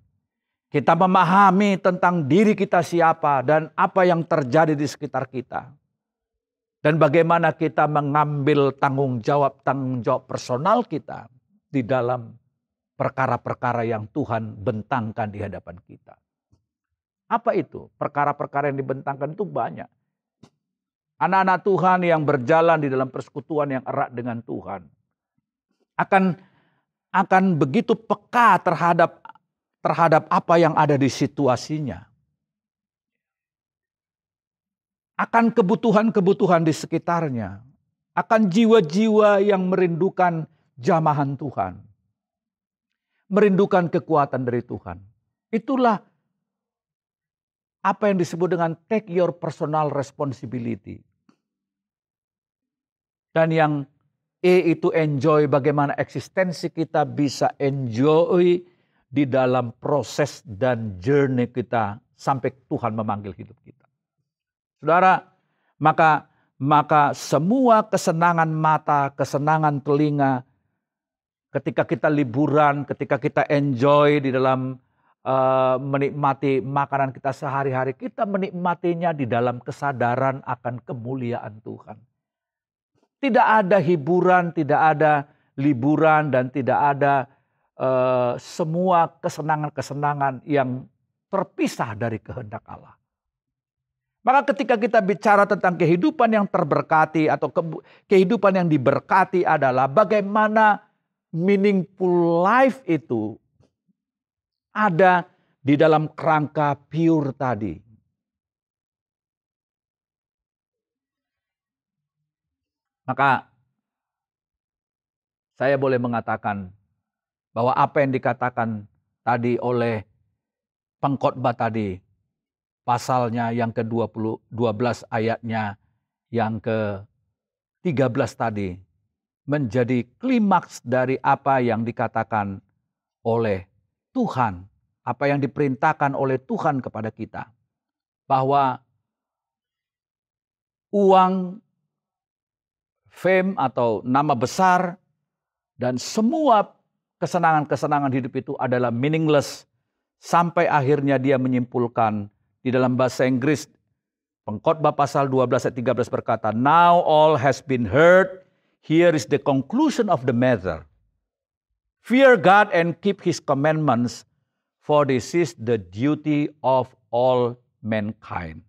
Kita memahami tentang diri kita siapa dan apa yang terjadi di sekitar kita. Dan bagaimana kita mengambil tanggung jawab personal kita di dalam perkara-perkara yang Tuhan bentangkan di hadapan kita. Apa itu? Perkara-perkara yang dibentangkan itu banyak. Anak-anak Tuhan yang berjalan di dalam persekutuan yang erat dengan Tuhan akan begitu peka terhadap apa yang ada di situasinya. Akan kebutuhan-kebutuhan di sekitarnya. Akan jiwa-jiwa yang merindukan jamahan Tuhan. Merindukan kekuatan dari Tuhan. Itulah apa yang disebut dengan take your personal responsibility. Dan yang E itu enjoy, bagaimana eksistensi kita bisa enjoy di dalam proses dan journey kita sampai Tuhan memanggil hidup kita. Saudara, maka semua kesenangan mata, kesenangan telinga, ketika kita liburan, ketika kita enjoy di dalam menikmati makanan kita sehari-hari, kita menikmatinya di dalam kesadaran akan kemuliaan Tuhan. Tidak ada hiburan, tidak ada liburan, dan tidak ada semua kesenangan-kesenangan yang terpisah dari kehendak Allah. Maka ketika kita bicara tentang kehidupan yang terberkati atau kehidupan yang diberkati adalah bagaimana meaningful life itu ada di dalam kerangka pure tadi. Maka saya boleh mengatakan bahwa apa yang dikatakan tadi oleh pengkhotbah tadi, pasalnya yang ke-12 ayatnya yang ke-13 tadi, menjadi klimaks dari apa yang dikatakan oleh Tuhan, apa yang diperintahkan oleh Tuhan kepada kita. Bahwa uang, fame atau nama besar, dan semua kesenangan-kesenangan hidup itu adalah meaningless. Sampai akhirnya dia menyimpulkan di dalam bahasa Inggris, pengkhotbah pasal 12 ayat 13 berkata, "Now all has been heard, here is the conclusion of the matter. Fear God and keep His commandments, for this is the duty of all mankind."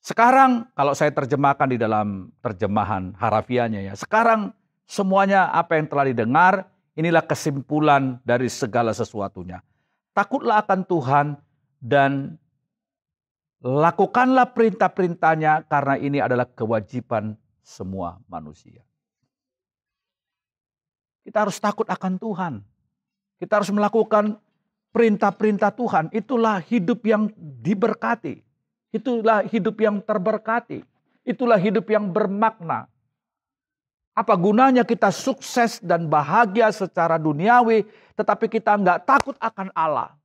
Sekarang kalau saya terjemahkan di dalam terjemahan harafiahnya ya. Sekarang semuanya apa yang telah didengar, inilah kesimpulan dari segala sesuatunya. Takutlah akan Tuhan dan lakukanlah perintah-perintahnya karena ini adalah kewajiban semua manusia. Kita harus takut akan Tuhan. Kita harus melakukan perintah-perintah Tuhan. Itulah hidup yang diberkati. Itulah hidup yang terberkati. Itulah hidup yang bermakna. Apa gunanya kita sukses dan bahagia secara duniawi, tetapi kita nggak takut akan Allah.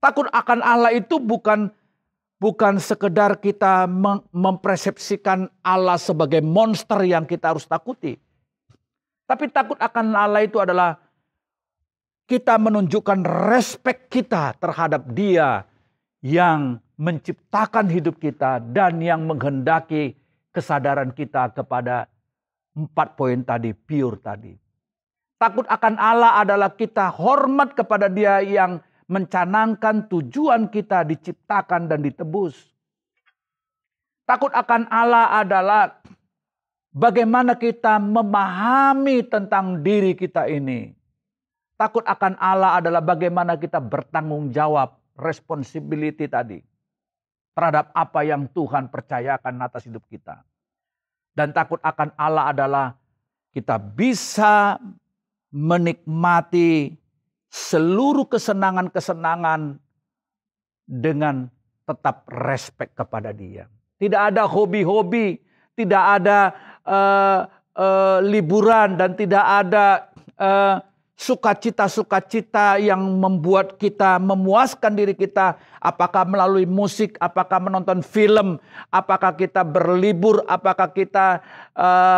Takut akan Allah itu bukan sekedar kita mempersepsikan Allah sebagai monster yang kita harus takuti. Tapi takut akan Allah itu adalah kita menunjukkan respek kita terhadap Dia yang menciptakan hidup kita dan yang menghendaki kesadaran kita kepada 4 poin tadi, pure tadi. Takut akan Allah adalah kita hormat kepada Dia yang mencanangkan tujuan kita diciptakan dan ditebus. Takut akan Allah adalah bagaimana kita memahami tentang diri kita ini. Takut akan Allah adalah bagaimana kita bertanggung jawab, responsibility tadi, terhadap apa yang Tuhan percayakan atas hidup kita. Dan takut akan Allah adalah kita bisa menikmati seluruh kesenangan-kesenangan dengan tetap respek kepada Dia. Tidak ada hobi-hobi, tidak ada liburan dan tidak ada sukacita-sukacita yang membuat kita memuaskan diri kita. Apakah melalui musik, apakah menonton film, apakah kita berlibur, apakah kita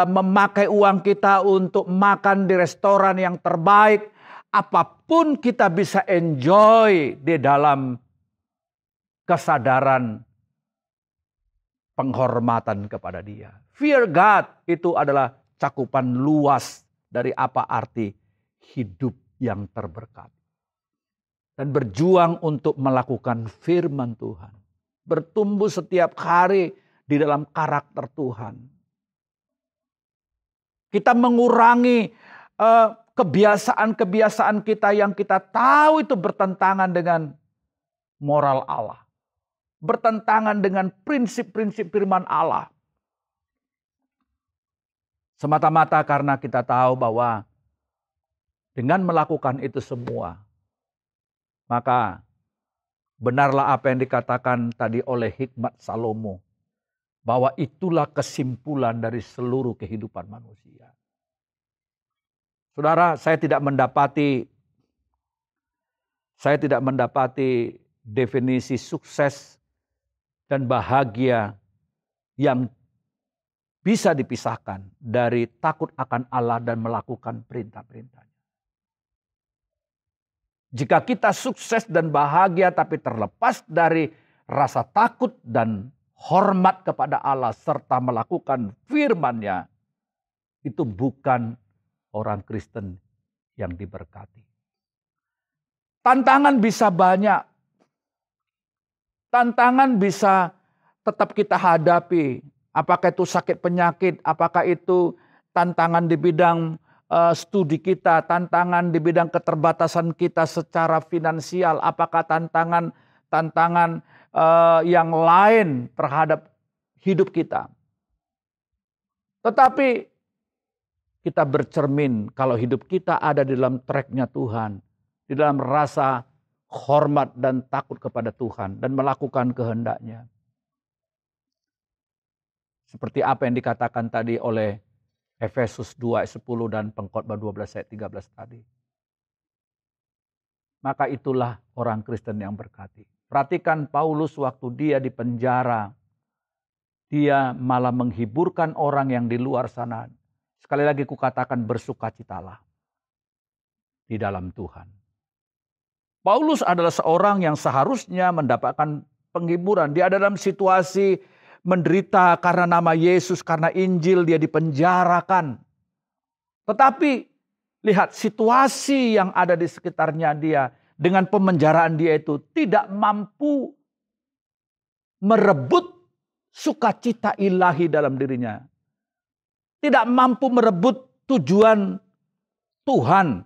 memakai uang kita untuk makan di restoran yang terbaik. Apapun kita bisa enjoy di dalam kesadaran penghormatan kepada Dia. Fear God itu adalah cakupan luas dari apa arti hidup yang terberkati. Dan berjuang untuk melakukan firman Tuhan. Bertumbuh setiap hari di dalam karakter Tuhan. Kita mengurangi kebiasaan-kebiasaan kita yang kita tahu itu bertentangan dengan moral Allah. Bertentangan dengan prinsip-prinsip firman Allah. Semata-mata karena kita tahu bahwa dengan melakukan itu semua, maka benarlah apa yang dikatakan tadi oleh hikmat Salomo, bahwa itulah kesimpulan dari seluruh kehidupan manusia. Saudara, saya tidak mendapati definisi sukses dan bahagia yang bisa dipisahkan dari takut akan Allah dan melakukan perintah-perintahnya. Jika kita sukses dan bahagia tapi terlepas dari rasa takut dan hormat kepada Allah serta melakukan firman-Nya, itu bukan orang Kristen yang diberkati. Tantangan bisa banyak. Tantangan bisa tetap kita hadapi. Apakah itu sakit penyakit, apakah itu tantangan di bidang studi kita, tantangan di bidang keterbatasan kita secara finansial, apakah tantangan yang lain terhadap hidup kita. Tetapi kita bercermin kalau hidup kita ada di dalam tracknya Tuhan, di dalam rasa hormat dan takut kepada Tuhan dan melakukan kehendaknya. Seperti apa yang dikatakan tadi oleh Efesus 2 ayat 10 dan Pengkhotbah 12 ayat 13 tadi. Maka itulah orang Kristen yang berkati. Perhatikan Paulus waktu dia di penjara. Dia malah menghiburkan orang yang di luar sana. Sekali lagi kukatakan bersukacitalah di dalam Tuhan. Paulus adalah seorang yang seharusnya mendapatkan penghiburan. Dia ada dalam situasi menderita karena nama Yesus, karena Injil dia dipenjarakan. Tetapi lihat situasi yang ada di sekitarnya dia dengan pemenjaraan dia itu tidak mampu merebut sukacita ilahi dalam dirinya. Tidak mampu merebut tujuan Tuhan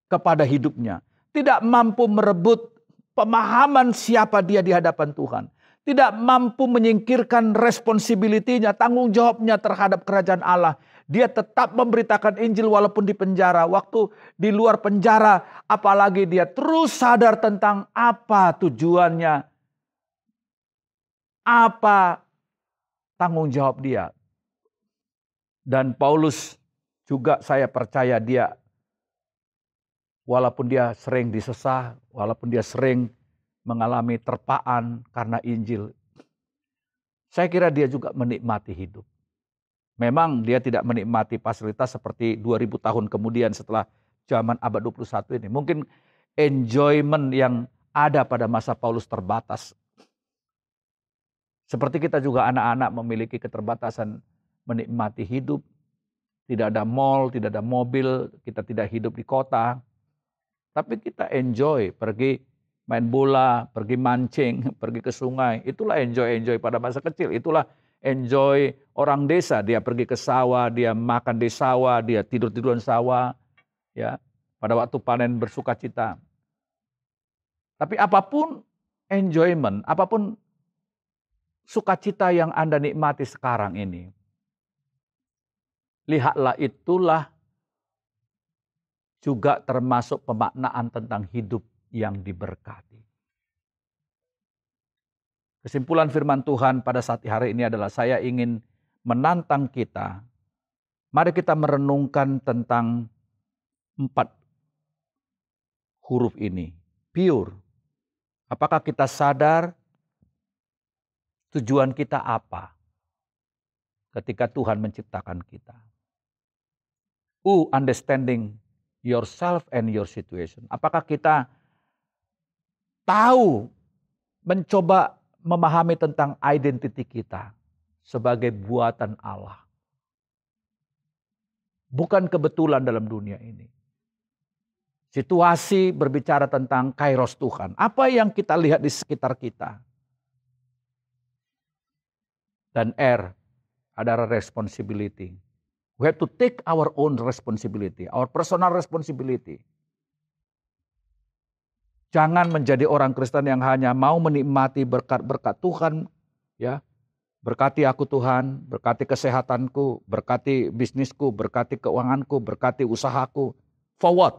kepada hidupnya. Tidak mampu merebut pemahaman siapa dia di hadapan Tuhan. Tidak mampu menyingkirkan responsibility-nya, tanggung jawabnya terhadap kerajaan Allah. Dia tetap memberitakan Injil walaupun di penjara. Waktu di luar penjara, apalagi dia terus sadar tentang apa tujuannya. Apa tanggung jawab dia. Dan Paulus juga saya percaya dia, walaupun dia sering disesah, walaupun dia sering mengalami terpaan karena Injil, saya kira dia juga menikmati hidup. Memang dia tidak menikmati fasilitas seperti 2000 tahun kemudian setelah zaman abad 21 ini. Mungkin enjoyment yang ada pada masa Paulus terbatas. Seperti kita juga anak-anak memiliki keterbatasan menikmati hidup. Tidak ada mall, tidak ada mobil, kita tidak hidup di kota. Tapi kita enjoy pergi main bola, pergi mancing, pergi ke sungai. Itulah enjoy pada masa kecil. Itulah enjoy orang desa. Dia pergi ke sawah, dia makan di sawah, dia tidur-tiduran sawah. Ya, pada waktu panen bersukacita. Tapi apapun enjoyment, apapun sukacita yang Anda nikmati sekarang ini, lihatlah itulah juga termasuk pemaknaan tentang hidup yang diberkati. Kesimpulan firman Tuhan pada saat hari ini adalah saya ingin menantang kita. Mari kita merenungkan tentang 4 huruf ini. Pure. Apakah kita sadar tujuan kita apa ketika Tuhan menciptakan kita? Understanding yourself and your situation. Apakah kita tahu, mencoba memahami tentang identiti kita sebagai buatan Allah. Bukan kebetulan dalam dunia ini. Situasi berbicara tentang kairos Tuhan. Apa yang kita lihat di sekitar kita. Dan R adalah responsibility. We have to take our own responsibility, our personal responsibility. Jangan menjadi orang Kristen yang hanya mau menikmati berkat-berkat Tuhan, ya. Berkati aku Tuhan, berkati kesehatanku, berkati bisnisku, berkati keuanganku, berkati usahaku. For what?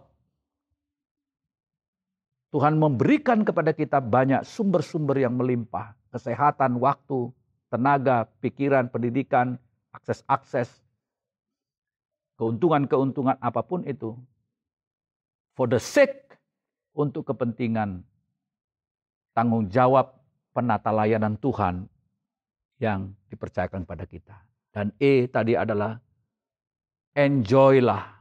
Tuhan memberikan kepada kita banyak sumber-sumber yang melimpah. Kesehatan, waktu, tenaga, pikiran, pendidikan, akses-akses, keuntungan-keuntungan apapun itu. For the sake, untuk kepentingan tanggung jawab penata layanan Tuhan yang dipercayakan pada kita. Dan E tadi adalah enjoylah,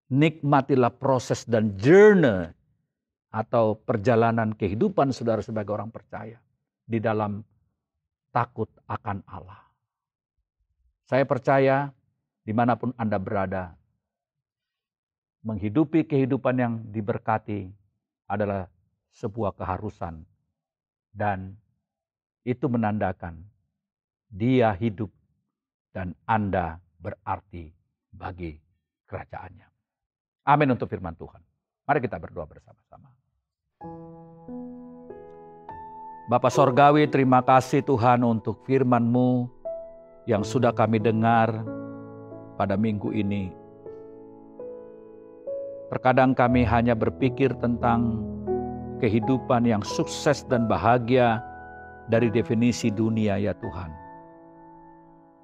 nikmatilah proses dan journey atau perjalanan kehidupan saudara sebagai orang percaya di dalam takut akan Allah. Saya percaya dimanapun Anda berada, menghidupi kehidupan yang diberkati adalah sebuah keharusan dan itu menandakan Dia hidup dan Anda berarti bagi kerajaannya. Amin untuk firman Tuhan. Mari kita berdoa bersama-sama. Bapa Sorgawi, terima kasih Tuhan untuk firman-Mu yang sudah kami dengar pada minggu ini. Terkadang kami hanya berpikir tentang kehidupan yang sukses dan bahagia dari definisi dunia ya Tuhan.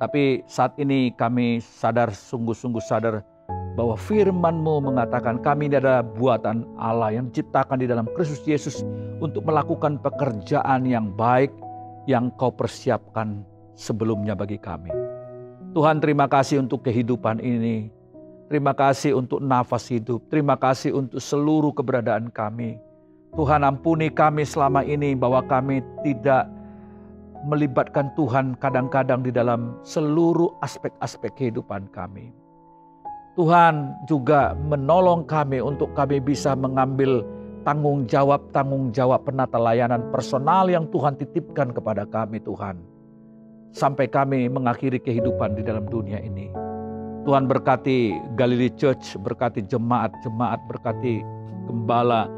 Tapi saat ini kami sungguh-sungguh sadar bahwa firman-Mu mengatakan kami ini adalah buatan Allah yang diciptakan di dalam Kristus Yesus untuk melakukan pekerjaan yang baik yang Kau persiapkan sebelumnya bagi kami. Tuhan, terima kasih untuk kehidupan ini. Terima kasih untuk nafas hidup. Terima kasih untuk seluruh keberadaan kami. Tuhan, ampuni kami selama ini bahwa kami tidak melibatkan Tuhan kadang-kadang di dalam seluruh aspek-aspek kehidupan kami. Tuhan juga menolong kami untuk kami bisa mengambil tanggung jawab penata layanan personal yang Tuhan titipkan kepada kami Tuhan. Sampai kami mengakhiri kehidupan di dalam dunia ini. Tuhan berkati Galilee Church, berkati jemaat-jemaat, berkati Gembala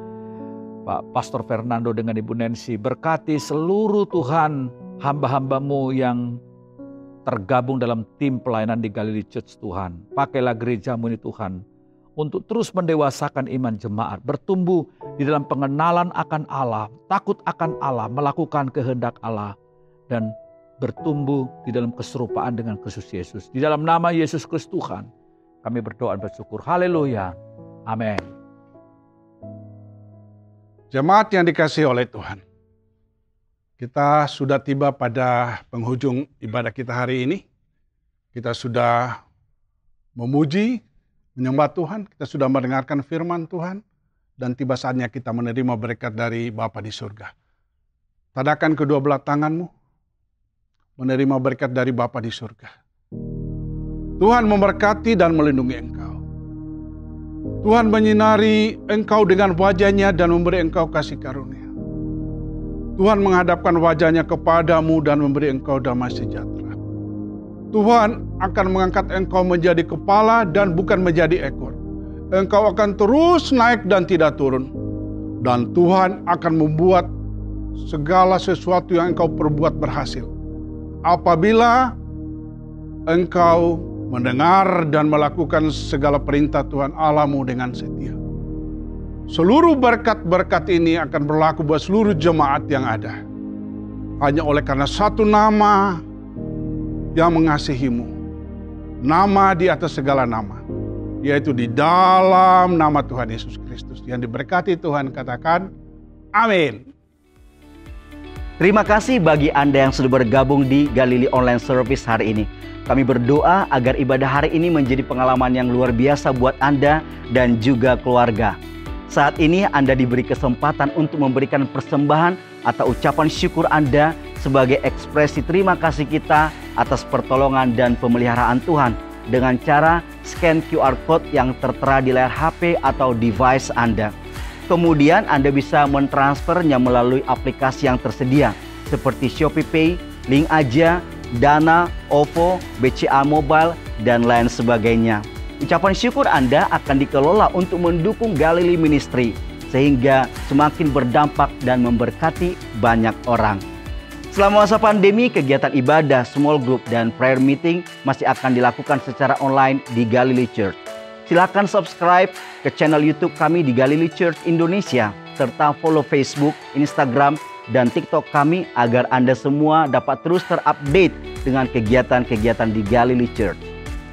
Pak Pastor Fernando dengan Ibu Nancy, berkati seluruh Tuhan hamba-hamba-Mu yang tergabung dalam tim pelayanan di Galilee Church Tuhan. Pakailah gereja-Mu ini Tuhan untuk terus mendewasakan iman jemaat, bertumbuh di dalam pengenalan akan Allah, takut akan Allah, melakukan kehendak Allah, dan bertumbuh di dalam keserupaan dengan Kristus Yesus. Di dalam nama Yesus Kristus Tuhan, kami berdoa dan bersyukur. Haleluya. Amin. Jemaat yang dikasihi oleh Tuhan, kita sudah tiba pada penghujung ibadah kita hari ini. Kita sudah memuji, menyembah Tuhan, kita sudah mendengarkan firman Tuhan, dan tiba saatnya kita menerima berkat dari Bapa di surga. Tadakan kedua belah tanganmu, menerima berkat dari Bapa di surga. Tuhan memberkati dan melindungi engkau. Tuhan menyinari engkau dengan wajah-Nya dan memberi engkau kasih karunia. Tuhan menghadapkan wajah-Nya kepadamu dan memberi engkau damai sejahtera. Tuhan akan mengangkat engkau menjadi kepala dan bukan menjadi ekor. Engkau akan terus naik dan tidak turun. Dan Tuhan akan membuat segala sesuatu yang engkau perbuat berhasil. Apabila engkau mendengar dan melakukan segala perintah Tuhan Allahmu dengan setia. Seluruh berkat-berkat ini akan berlaku buat seluruh jemaat yang ada. Hanya oleh karena satu nama yang mengasihimu. Nama di atas segala nama. Yaitu di dalam nama Tuhan Yesus Kristus. Yang diberkati Tuhan, katakan amin. Terima kasih bagi Anda yang sudah bergabung di Galilee Online Service hari ini. Kami berdoa agar ibadah hari ini menjadi pengalaman yang luar biasa buat Anda dan juga keluarga. Saat ini Anda diberi kesempatan untuk memberikan persembahan atau ucapan syukur Anda sebagai ekspresi terima kasih kita atas pertolongan dan pemeliharaan Tuhan dengan cara scan QR Code yang tertera di layar HP atau device Anda. Kemudian Anda bisa mentransfernya melalui aplikasi yang tersedia seperti Shopee Pay, Link Aja, Dana, OVO, BCA Mobile, dan lain sebagainya. Ucapan syukur Anda akan dikelola untuk mendukung Galilee Ministry sehingga semakin berdampak dan memberkati banyak orang. Selama masa pandemi, kegiatan ibadah, small group, dan prayer meeting masih akan dilakukan secara online di Galilee Church. Silakan subscribe ke channel YouTube kami di Galilee Church Indonesia, serta follow Facebook, Instagram, dan TikTok kami agar Anda semua dapat terus terupdate dengan kegiatan-kegiatan di Galilee Church.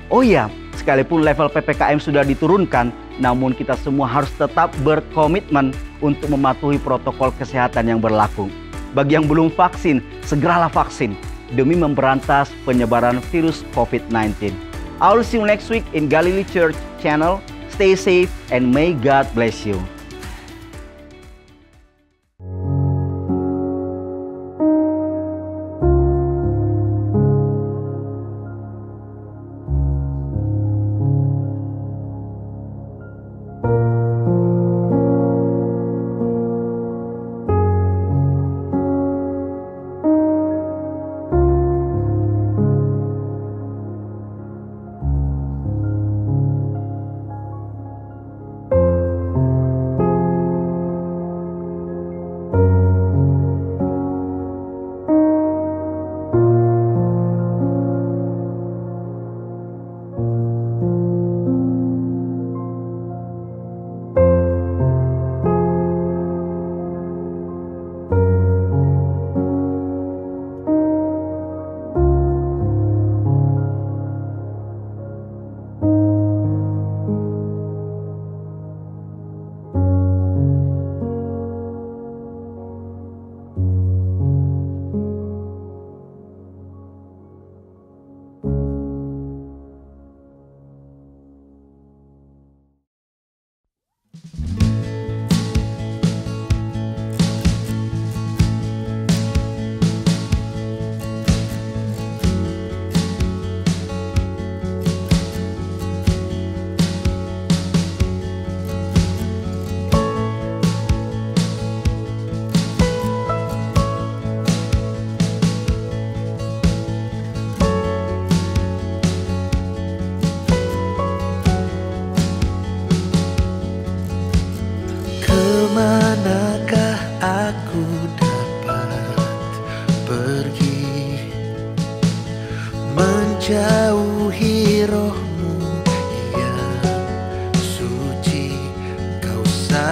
Oh iya, sekalipun level PPKM sudah diturunkan, namun kita semua harus tetap berkomitmen untuk mematuhi protokol kesehatan yang berlaku. Bagi yang belum vaksin, segeralah vaksin demi memberantas penyebaran virus COVID-19. I will see you next week in Galilee Church channel. Stay safe and may God bless you.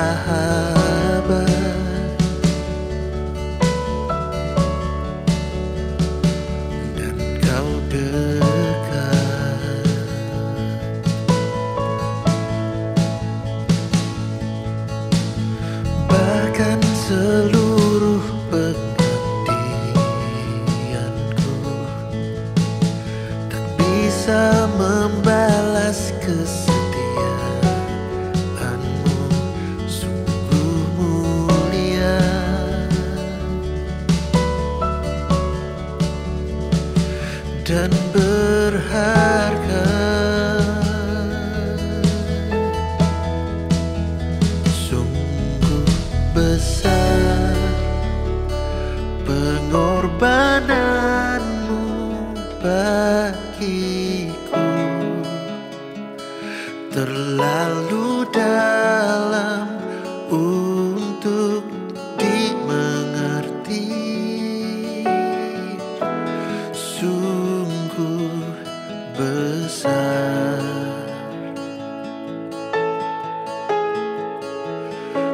sahabat, dan kau dekat. Bahkan seluruh pengabdianku tak bisa membalas kesetiaanmu, sungguh mulia dan berharga. Sungguh besar pengorbananmu bagiku, terlalu dalam untuk dimengerti. Sungguh besar,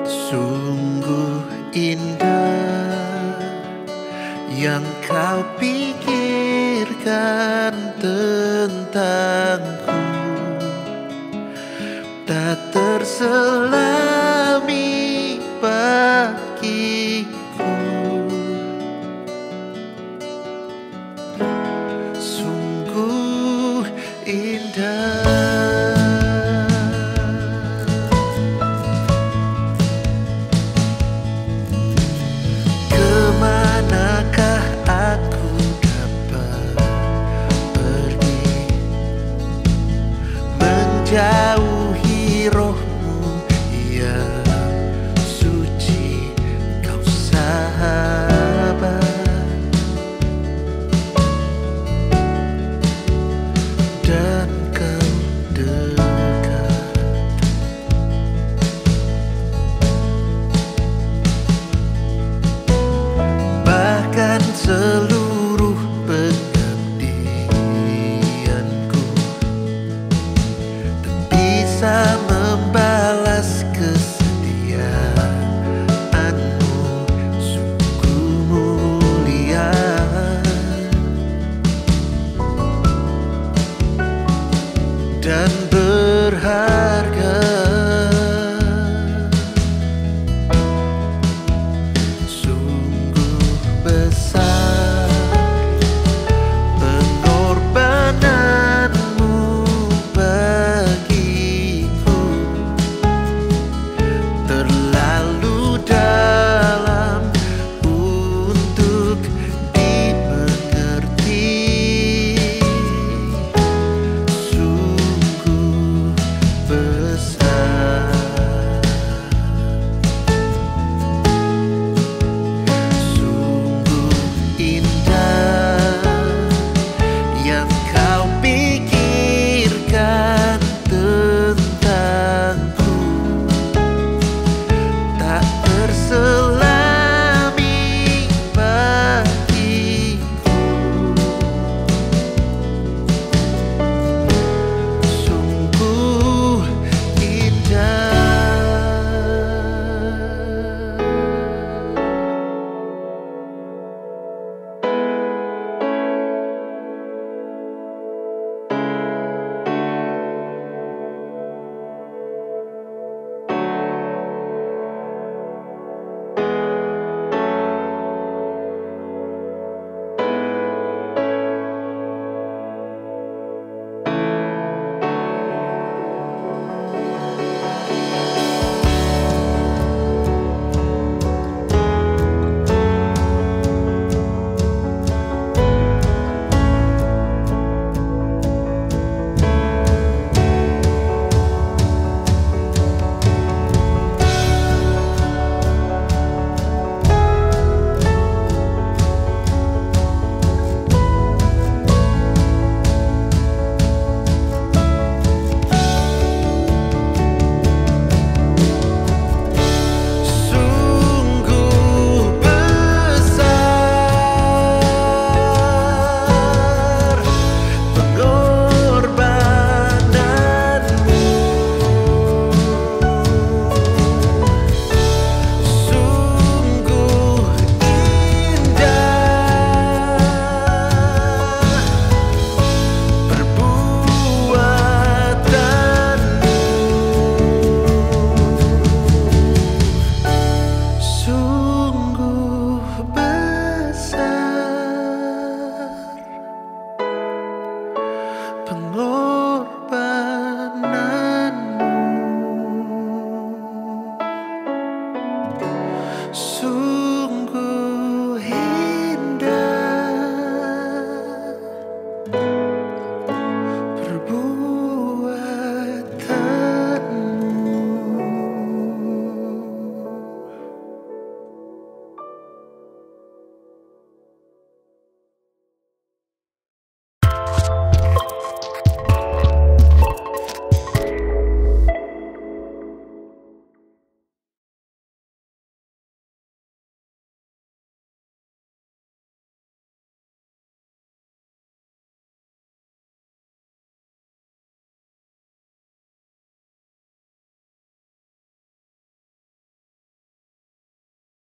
sungguh indah yang kau pikirkan tentangku, tak terselai